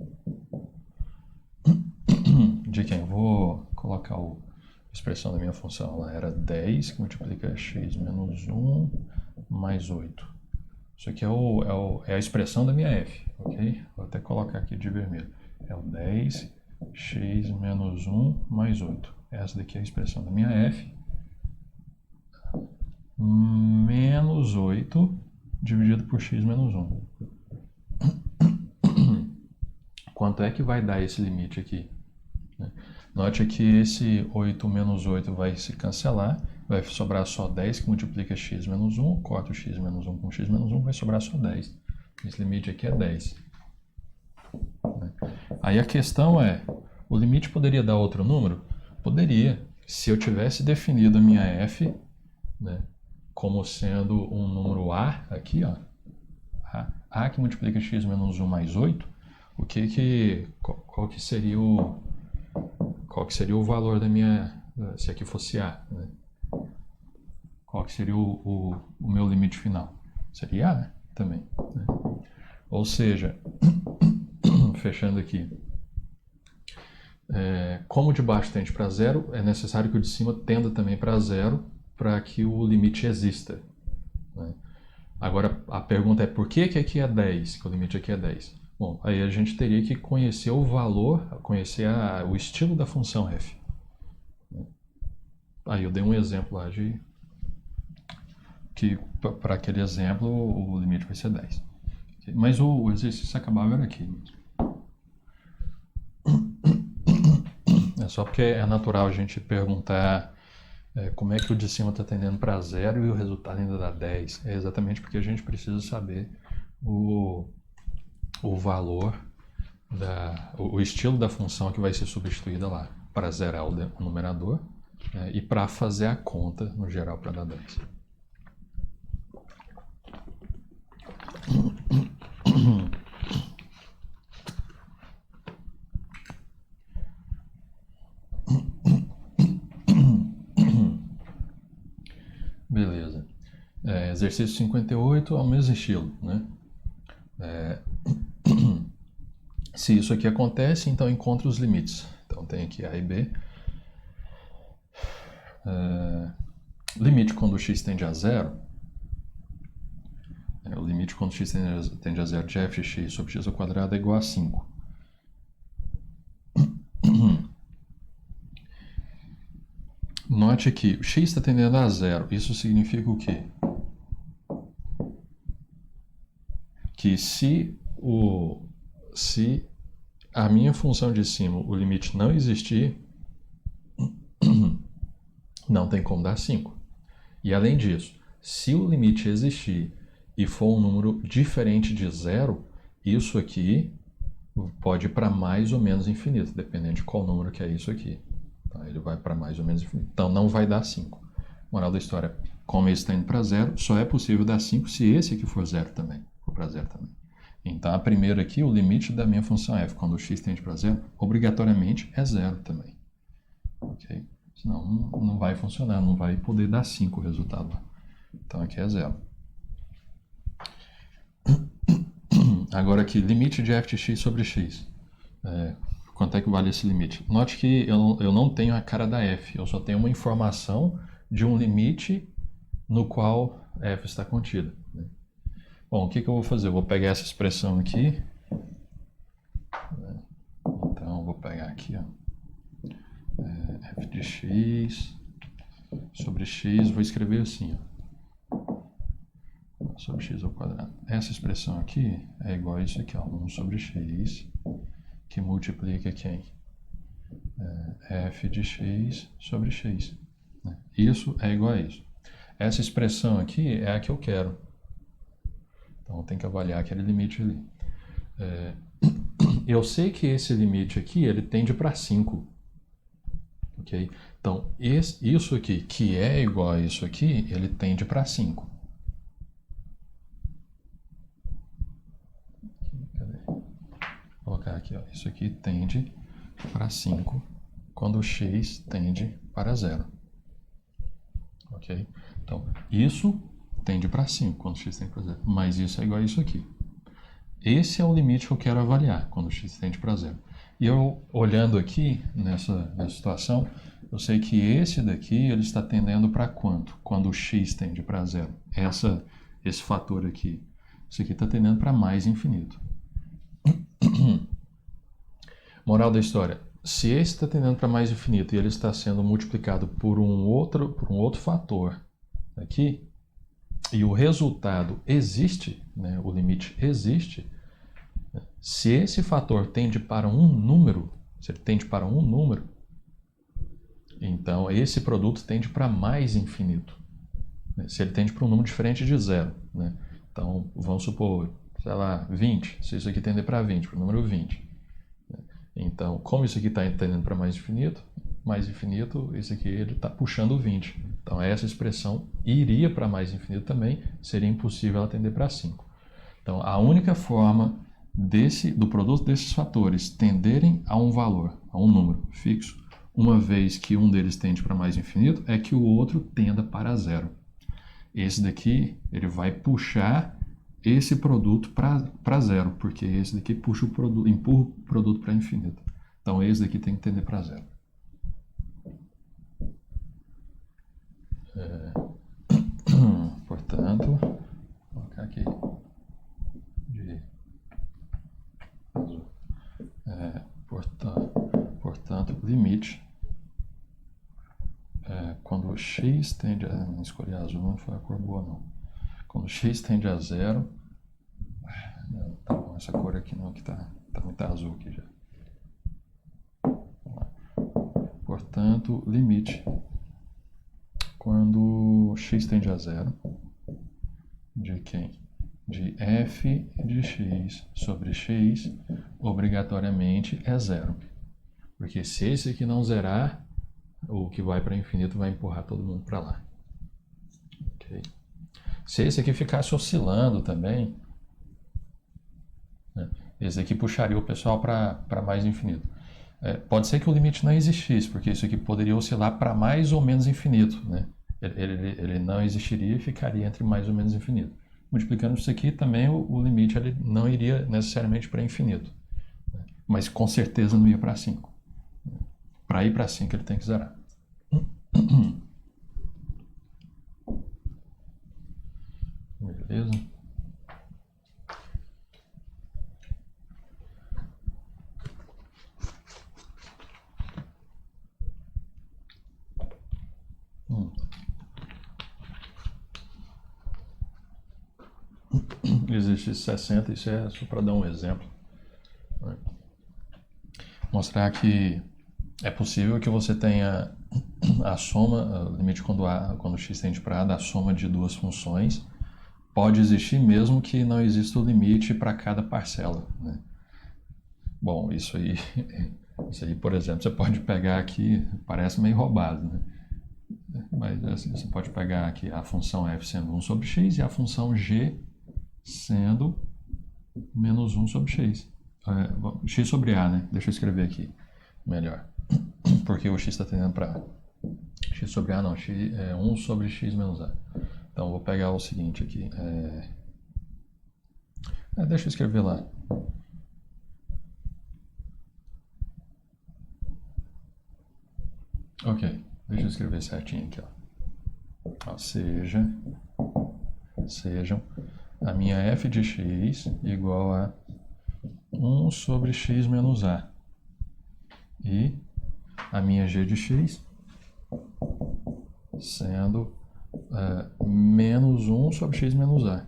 de quem? Vou colocar a expressão da minha função. Ela era 10 que multiplica x menos 1 mais 8. Isso aqui é a expressão da minha f, ok? Vou até colocar aqui de vermelho. É o 10x menos 1 mais 8. Essa daqui é a expressão da minha f. Menos 8 dividido por x menos 1. Quanto é que vai dar esse limite aqui? Note que esse 8 menos 8 vai se cancelar. Vai sobrar só 10 que multiplica x menos 1. Corta o x menos 1 com x menos 1, vai sobrar só 10. Esse limite aqui é 10. Aí a questão é, o limite poderia dar outro número? Poderia. Se eu tivesse definido a minha f, né, como sendo um número a, aqui, ó, a que multiplica x menos 1 mais 8, qual que seria o valor da minha, se aqui fosse a, né? Qual que seria o meu limite final? Seria a também. Né? Ou seja, fechando aqui, como de baixo tende para 0, é necessário que o de cima tenda também para 0 para que o limite exista. Né? Agora, a pergunta é por que aqui é 10, que o limite aqui é 10? Bom, aí a gente teria que conhecer o valor, conhecer o estilo da função f. Aí eu dei um exemplo lá de que para aquele exemplo o limite vai ser 10. Mas o exercício acabava era aqui mesmo. É só porque é natural a gente perguntar como é que o de cima está tendendo para zero e o resultado ainda dá 10? É exatamente porque a gente precisa saber o valor, o estilo da função que vai ser substituída lá, para zerar o numerador, e para fazer a conta, no geral, para dar 10. Beleza. Exercício 58 ao mesmo estilo, né? Se isso aqui acontece, então encontre os limites. Então tem aqui A e B. Limite quando x tende a zero. O limite quando x tende a zero de f de x sobre x ao quadrado é igual a 5. Note aqui, o x está tendendo a zero. Isso significa o quê? Que se a minha função de cima, o limite não existir, não tem como dar 5. E além disso, se o limite existir e for um número diferente de zero, isso aqui pode ir para mais ou menos infinito, dependendo de qual número que é isso aqui. Tá? Ele vai para mais ou menos infinito. Então não vai dar 5. Moral da história, como esse está indo para zero, só é possível dar 5 se esse aqui for zero também. For para zero também. Então a primeira aqui, o limite da minha função f, quando o x tende para zero, obrigatoriamente é zero também. Ok? Senão não vai funcionar, não vai poder dar 5 o resultado lá. Então aqui é zero. Agora aqui, limite de f de x sobre x. Quanto é que vale esse limite? Note que eu não tenho a cara da f, eu só tenho uma informação de um limite no qual f está contida. Bom, o que eu vou fazer? Eu vou pegar essa expressão aqui. Então, eu vou pegar aqui, ó, f de x sobre x, vou escrever assim, ó, sobre x ao quadrado. Essa expressão aqui é igual a isso aqui, ó, 1 sobre x, que multiplica quem? F de x sobre x. Isso é igual a isso. Essa expressão aqui é a que eu quero. Então, tem que avaliar aquele limite ali. Eu sei que esse limite aqui, ele tende para 5. Ok? Então, isso aqui, que é igual a isso aqui, ele tende para 5. Cadê? Vou colocar aqui, ó. Isso aqui tende para 5 quando o x tende para 0. Ok? Então, isso tende para 5 quando x tende para 0. Mas isso é igual a isso aqui. Esse é o limite que eu quero avaliar quando x tende para 0. E eu, olhando aqui nessa situação, eu sei que esse daqui ele está tendendo para quanto? Quando o x tende para 0. Esse fator aqui. Isso aqui está tendendo para mais infinito. Moral da história. Se esse está tendendo para mais infinito e ele está sendo multiplicado por um outro fator aqui, e o resultado existe, né, o limite existe, se esse fator tende para um número, se ele tende para um número, então esse produto tende para mais infinito. Se ele tende para um número diferente de zero, né? Então, vamos supor, sei lá, 20. Se isso aqui tender para 20, para o número 20. Então, como isso aqui está tendendo para mais infinito, isso aqui ele está puxando 20. Então, essa expressão iria para mais infinito também, seria impossível ela tender para 5. Então, a única forma do produto desses fatores tenderem a um valor, a um número fixo, uma vez que um deles tende para mais infinito, é que o outro tenda para zero. Esse daqui, ele vai puxar esse produto para zero, porque esse daqui empurra o produto para infinito. Então, esse daqui tem que tender para zero. Portanto, vou colocar aqui de azul. Portanto, limite quando x tende a... Não escolhi azul, não foi a cor boa, não. Quando x tende a zero... Não, tá bom, essa cor aqui não, que tá muito azul aqui já. Vamos lá. Portanto, limite quando x tende a zero, de quem? De f de x sobre x, obrigatoriamente é zero. Porque se esse aqui não zerar, o que vai para infinito vai empurrar todo mundo para lá. Okay. Se esse aqui ficasse oscilando também, né, esse aqui puxaria o pessoal para mais infinito. Pode ser que o limite não existisse, porque isso aqui poderia oscilar para mais ou menos infinito. Né? Ele não existiria e ficaria entre mais ou menos infinito. Multiplicando isso aqui, também o limite ele não iria necessariamente para infinito. Né? Mas com certeza não ia para 5. Para ir para 5 ele tem que zerar. Beleza? Existe 60, isso é só para dar um exemplo. Né? Mostrar que é possível que você tenha a soma, o limite quando x tende para A, da soma de duas funções, pode existir mesmo que não exista o limite para cada parcela. Né? Bom, isso aí, por exemplo, você pode pegar aqui, parece meio roubado, né? Mas assim, você pode pegar aqui a função f sendo 1 sobre x e a função g sendo menos 1 sobre x. X sobre a, né? Deixa eu escrever aqui melhor. Porque o x está tendendo para x sobre a, não. X é 1 sobre x menos a. Então, vou pegar o seguinte aqui. Deixa eu escrever lá. Ok. Deixa eu escrever certinho aqui. Ó, sejam a minha f de x igual a 1 sobre x menos a. E a minha g de x sendo menos 1 sobre x menos a.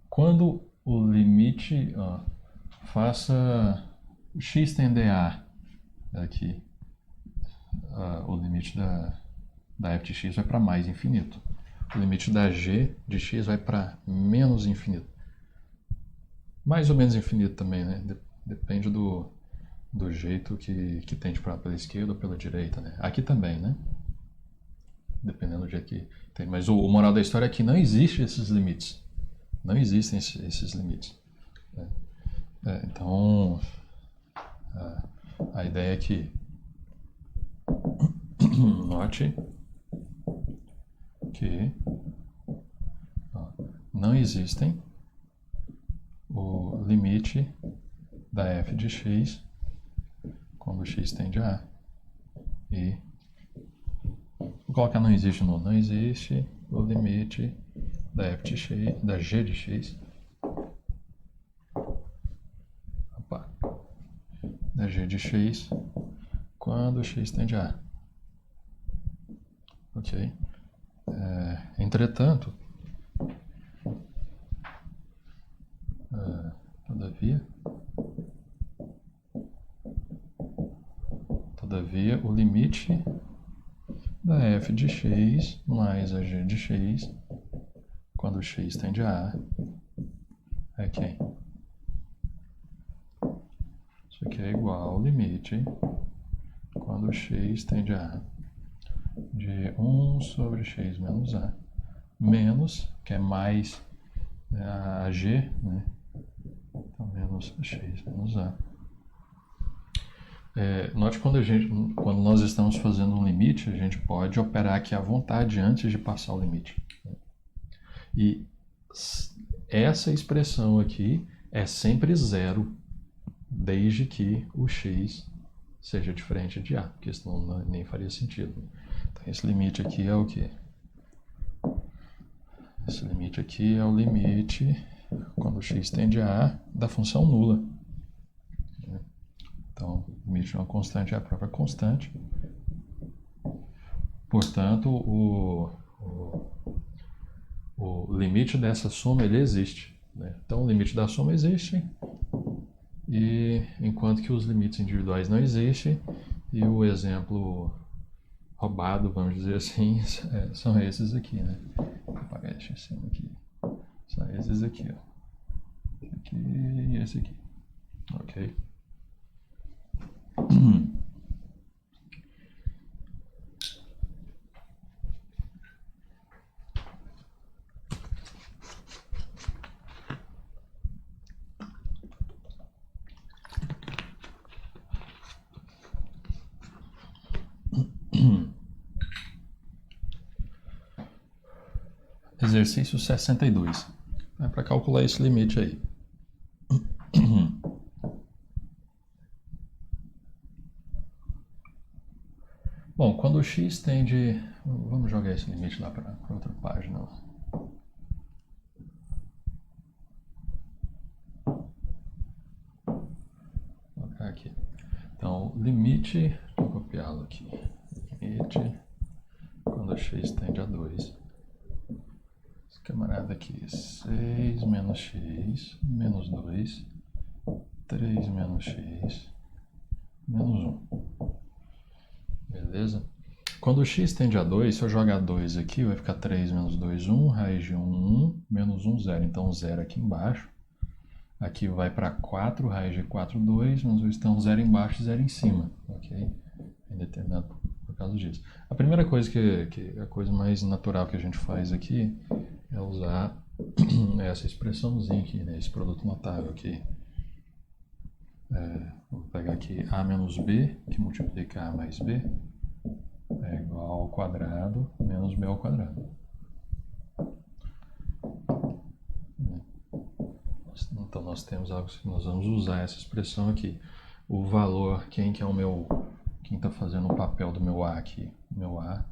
Quando o limite, faça x tender a, aqui, o limite da f de x vai para mais infinito. O limite da g de x vai para menos infinito. Mais ou menos infinito também, né? Depende do jeito que tende para pela esquerda ou pela direita, né? Aqui também, né? Dependendo do jeito que tem. Mas o moral da história é que não existem esses limites. Não existem esses limites. Então, a ideia é que note que não existem o limite da f de x quando x tende a A. E vou colocar não existe no não existe o limite da f de x, da g de x, da g de x quando x tende a A. Ok? Entretanto, todavia, o limite da f de x mais a g de x quando x tende a A é quem? Isso aqui é igual ao limite quando x tende a A de 1 sobre x menos a, menos, que é mais a g, né? Então, menos x menos a. Note quando nós estamos fazendo um limite, a gente pode operar aqui à vontade antes de passar o limite. E essa expressão aqui é sempre zero, desde que o x seja diferente de a, porque senão nem faria sentido. Então, esse limite aqui é o quê? Esse limite aqui é o limite quando x tende a A da função nula. Então, o limite de uma constante é a própria constante. Portanto, o limite dessa soma ele existe. Né? Então, o limite da soma existe, e enquanto que os limites individuais não existem, e o exemplo roubado, vamos dizer assim, são esses aqui, né? Vou apagar esse em cima aqui. São esses aqui, ó. Esse aqui e esse aqui. Ok? 62. É para calcular esse limite aí. Bom, quando o x tende... Vamos jogar esse limite lá para outra página. Vou colocar aqui. Então, limite... Vou copiá-lo aqui. Limite... Quando x tende a 2. Esse camarada aqui. 6 menos x menos 2. 3 menos x menos 1. Beleza? Quando o x tende a 2, se eu jogar 2 aqui, vai ficar 3 menos 2, 1, raiz de 1, 1, menos 1, 0. Então, 0 aqui embaixo. Aqui vai para 4, raiz de 4, 2, menos 2, então 0 embaixo e 0 em cima. Ok? É determinado por causa disso. A primeira coisa a coisa mais natural que a gente faz aqui é usar essa expressãozinha aqui, né? Esse produto notável aqui. Vou pegar aqui a menos b, que multiplica a mais b, é igual ao quadrado menos b ao quadrado. Então nós temos algo que nós vamos usar essa expressão aqui. O valor, quem está fazendo o papel do meu a aqui? Meu a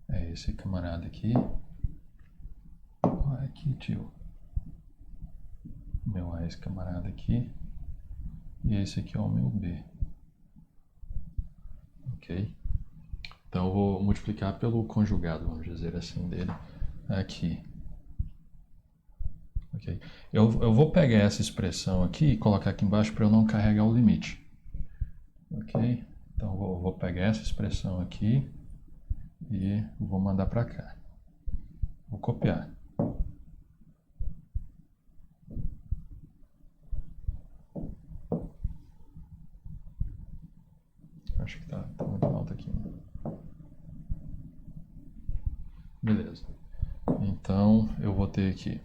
é esse camarada aqui. Olha aqui, tio. Meu a é esse camarada aqui. E esse aqui é o meu b. Ok? Então eu vou multiplicar pelo conjugado, vamos dizer assim, dele aqui. Ok? Eu vou pegar essa expressão aqui e colocar aqui embaixo para eu não carregar o limite. Ok? Então eu vou pegar essa expressão aqui e vou mandar para cá. Vou copiar. Acho que tá muito alto aqui. Beleza. Então eu vou ter aqui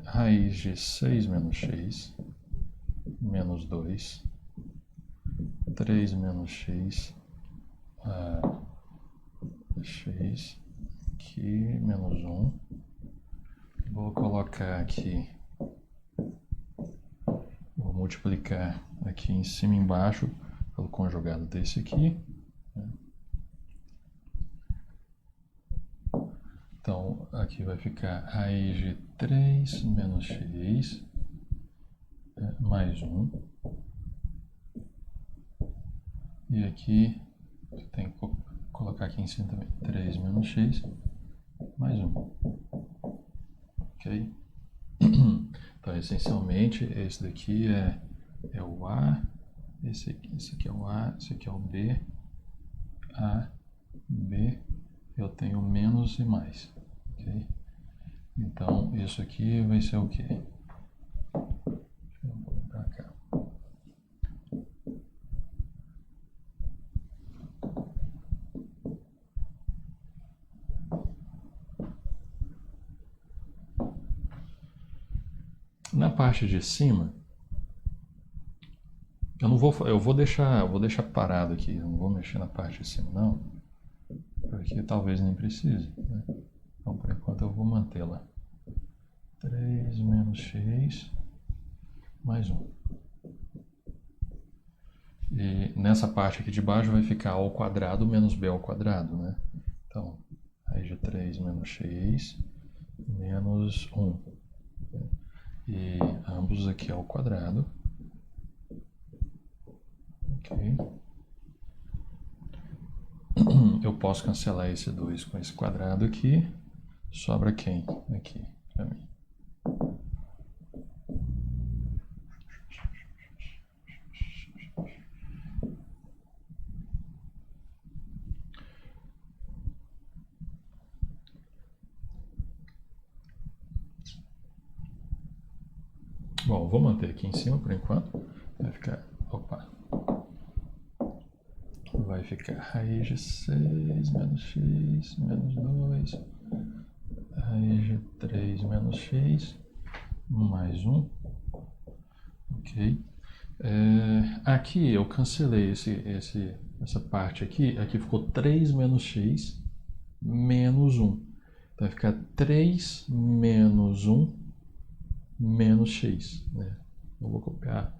raiz de 6 menos x menos 2, 3 menos x, x aqui menos 1. Vou colocar aqui, vou multiplicar aqui em cima e embaixo pelo conjugado desse aqui. Então, aqui vai ficar raiz de 3 menos x mais 1. E aqui, tem que colocar aqui em cima também 3 menos x mais 1. Ok? Então, essencialmente, esse daqui é o A, esse aqui é o A, esse aqui é o B, A, B, eu tenho menos e mais. Ok? Então, isso aqui vai ser o quê? Deixa eu pôr para cá. Na parte de cima, eu vou deixar parado aqui, não vou mexer na parte de cima não, porque talvez nem precise, né? Então por enquanto eu vou mantê-la. 3 menos x mais 1. E nessa parte aqui de baixo vai ficar a ao quadrado menos b ao quadrado, né? Então, raiz de 3 menos x menos 1. E ambos aqui ao quadrado. Ok. Eu posso cancelar esse 2 com esse quadrado aqui. Sobra quem? Aqui, para mim. Bom, vou manter aqui em cima por enquanto. Vai ficar... Opa! Vai ficar raiz de 6 menos x menos 2, raiz de 3 menos x, mais 1. Ok. Aqui eu cancelei essa parte aqui. Aqui ficou 3 menos x menos 1. Então vai ficar 3 menos 1 menos x. Né? Eu vou copiar.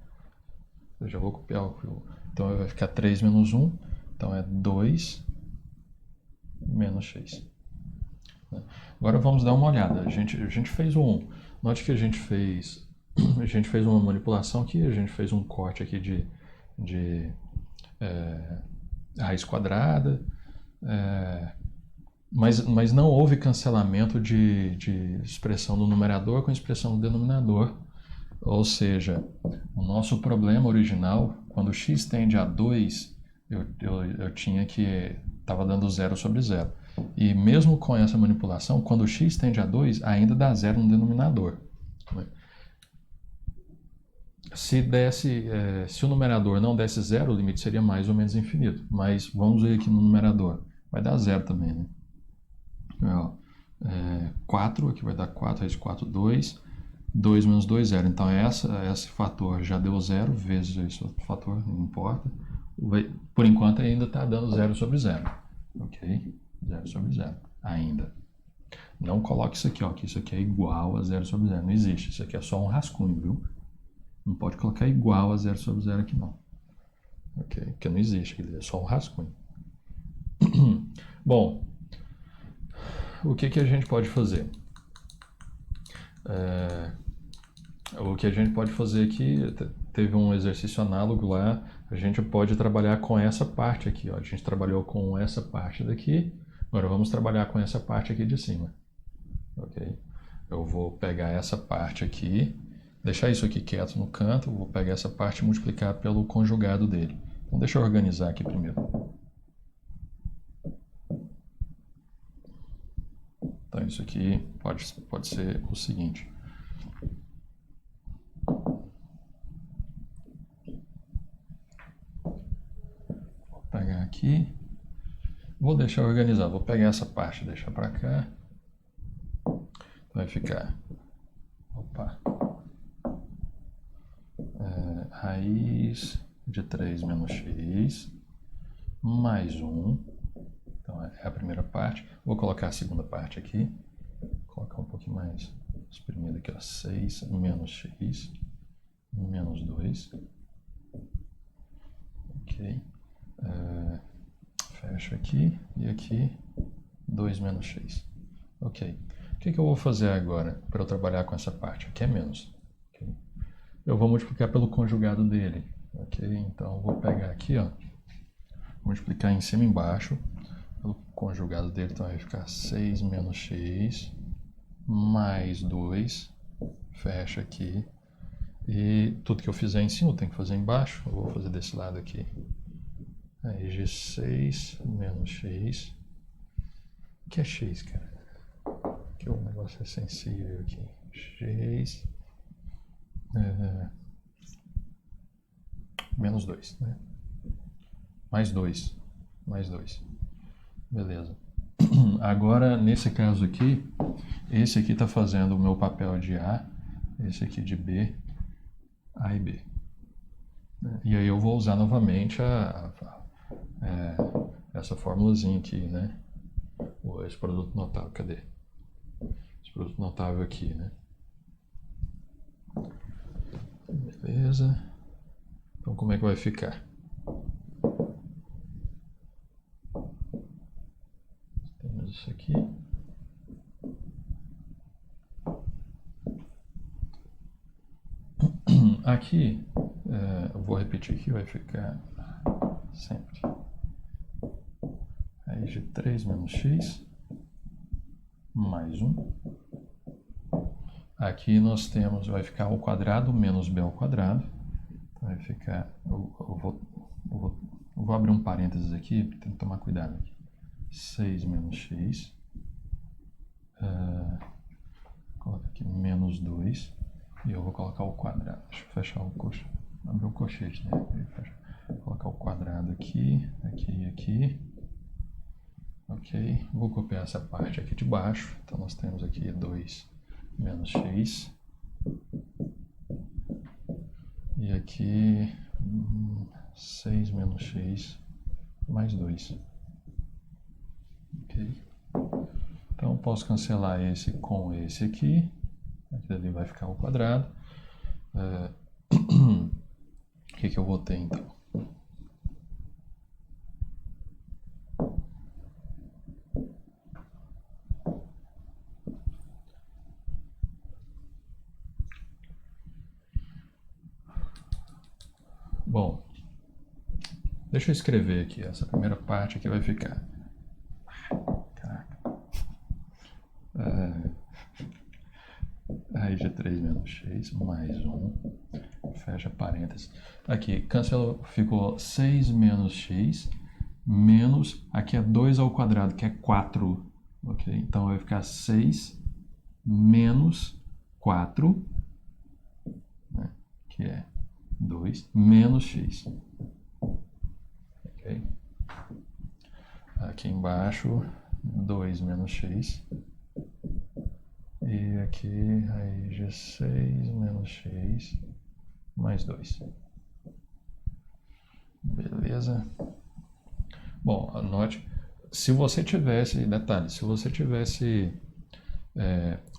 Eu já vou copiar o... Então vai ficar 3 menos 1. Então é 2 menos x. Agora vamos dar uma olhada. A gente fez um... Note que a gente fez uma manipulação aqui, a gente fez um corte aqui de raiz quadrada, mas não houve cancelamento de expressão do numerador com expressão do denominador. Ou seja, o nosso problema original, quando x tende a 2, eu tinha que... estava dando 0 sobre 0. E mesmo com essa manipulação, quando x tende a 2, ainda dá 0 no denominador. Se o numerador não desse 0, o limite seria mais ou menos infinito. Mas vamos ver aqui no numerador. Vai dar 0 também, né? 4, aqui vai dar 4, raiz de 4, 2. 2 menos 2, 0. Então esse fator já deu 0, vezes esse outro fator, não importa. Por enquanto ainda está dando 0 sobre 0. Ok? 0 sobre 0. Ainda. Não coloque isso aqui, ó, que isso aqui é igual a 0 sobre 0. Não existe. Isso aqui é só um rascunho, viu? Não pode colocar igual a 0 sobre 0 aqui, não. Ok? Porque não existe. É só um rascunho. Bom, o que a gente pode fazer? O que a gente pode fazer aqui, teve um exercício análogo lá, a gente pode trabalhar com essa parte aqui, ó. A gente trabalhou com essa parte daqui, agora vamos trabalhar com essa parte aqui de cima. Ok? Eu vou pegar essa parte aqui, deixar isso aqui quieto no canto, vou pegar essa parte e multiplicar pelo conjugado dele. Então deixa eu organizar aqui primeiro. Então isso aqui pode ser o seguinte. Vou pegar aqui, vou deixar organizado, vou pegar essa parte e deixar para cá. Então vai ficar, raiz de 3 menos x mais 1. Então é a primeira parte. Vou colocar a segunda parte aqui. Vou colocar um pouquinho mais exprimido aqui, ó. 6 menos x menos 2. Ok. Fecho aqui e aqui 2 menos x. Ok. O que eu vou fazer agora para eu trabalhar com essa parte? Aqui é menos. Okay. Eu vou multiplicar pelo conjugado dele. Ok? Então eu vou pegar aqui, ó, multiplicar em cima e embaixo pelo conjugado dele, então vai ficar 6 menos x mais 2, fecha aqui, e tudo que eu fizer em cima eu tenho que fazer embaixo. Eu vou fazer desse lado aqui, raiz de 6 menos x, o que é x, cara? Que o negócio é sensível aqui, x menos 2, né? Mais 2, beleza. Agora, nesse caso aqui, esse aqui está fazendo o meu papel de A, esse aqui de B, A e B. E aí eu vou usar novamente essa formulazinha aqui, né? Esse produto notável, cadê? Esse produto notável aqui, né? Beleza. Então, como é que vai ficar? Temos isso aqui. Aqui, eu vou repetir aqui, vai ficar sempre raiz de 3 menos x mais 1. Aqui nós temos, vai ficar ao quadrado menos b ao quadrado. Então vai ficar, eu vou abrir um parênteses aqui, tem que tomar cuidado aqui. 6 menos x, coloca aqui menos 2, E eu vou colocar o quadrado. Deixa eu fechar o coxo. Abrir o colchete, né? Vou colocar o quadrado aqui, aqui e aqui. Ok. Vou copiar essa parte aqui de baixo. Então nós temos aqui 2 menos x. E aqui 6 menos x mais 2. Ok. Então posso cancelar esse com esse aqui. Aqui ali vai ficar o quadrado. O que eu vou ter então? Bom, deixa eu escrever aqui. Essa primeira parte aqui vai ficar. Caraca. Raiz de 3 menos x mais 1. Fecha parênteses. Aqui, cancelou, ficou 6 menos x menos, aqui é 2 ao quadrado, que é 4. Ok? Então vai ficar 6 menos 4, né, que é 2, menos x. Ok? Aqui embaixo, 2 menos x. E aqui, raiz de 6 menos x mais 2. Beleza? Bom, anote. Se você tivesse, detalhe, se você tivesse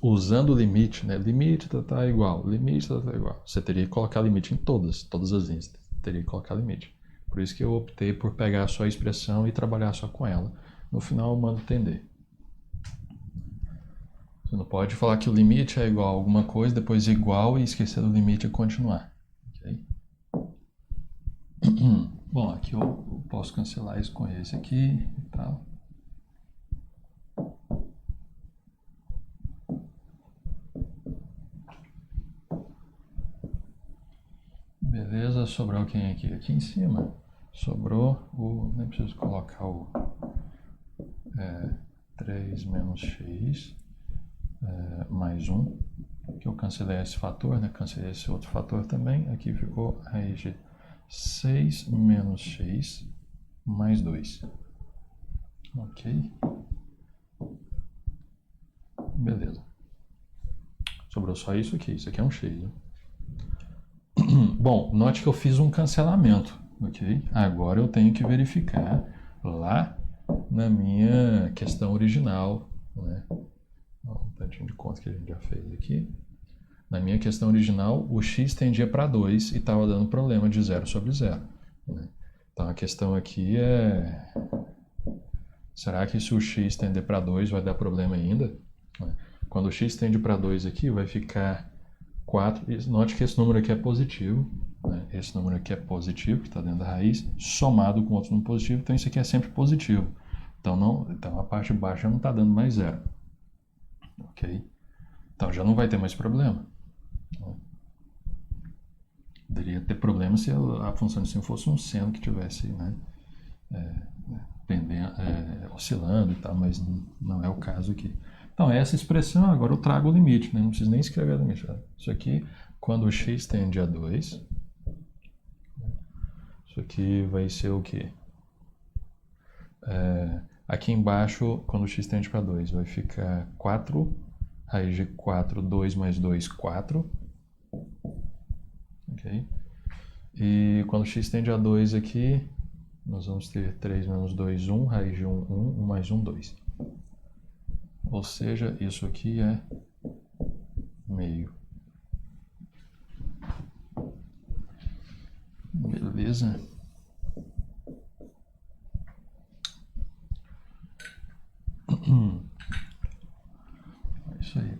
usando o limite, né? Limite tá igual, limite tá igual. Você teria que colocar limite em todas as linhas. Teria que colocar limite. Por isso que eu optei por pegar só a expressão e trabalhar só com ela. No final eu mando entender. Você não pode falar que o limite é igual a alguma coisa, depois igual e esquecer do limite e continuar. Okay? Bom, aqui eu posso cancelar isso com esse aqui e tal. Beleza, sobrou quem aqui? Aqui em cima. Sobrou o... Nem preciso colocar o 3 menos x mais 1. Que eu cancelei esse fator, né? Cancelei esse outro fator também. Aqui ficou a raiz de 6 menos x mais 2. Ok. Beleza. Sobrou só isso aqui. Isso aqui é um x, né? Bom, note que eu fiz um cancelamento, ok? Agora eu tenho que verificar lá na minha questão original, né? Um tantinho de conta que a gente já fez aqui. Na minha questão original, o x tendia para 2 e estava dando problema de 0 sobre 0. Né? Então a questão aqui é... Será que se o x tender para 2 vai dar problema ainda? Quando o x tende para 2 aqui, vai ficar 4. Note que esse número aqui é positivo. Né? Esse número aqui é positivo, que está dentro da raiz, somado com outro número positivo. Então isso aqui é sempre positivo. Então a parte baixa não está dando mais 0. Ok? Então já não vai ter mais problema. Poderia ter problema se a função de cima fosse um seno que tivesse, né, oscilando e tal, mas não é o caso aqui. Então, essa expressão, agora eu trago o limite, né? Não preciso nem escrever o limite. Isso aqui, quando o x tende a 2, isso aqui vai ser o quê? Aqui embaixo, quando o x tende para 2, vai ficar 4, raiz de 4, 2 mais 2, 4. Ok? E quando x tende a 2 aqui, nós vamos ter 3 menos 2, 1, raiz de 1, 1, 1 mais 1, 2. Ou seja, isso aqui é meio. Beleza? É isso aí.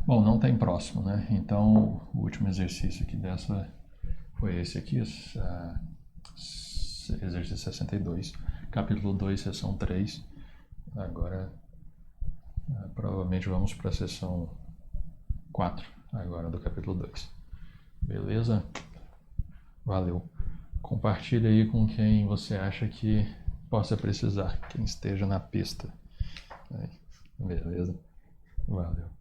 Bom, não tem próximo, né? Então, o último exercício aqui dessa foi esse aqui, exercício 62, capítulo 2, seção 3. Agora, provavelmente vamos para a seção 4, agora do capítulo 2. Beleza? Valeu. Compartilha aí com quem você acha que possa precisar, quem esteja na pista. Beleza? Valeu.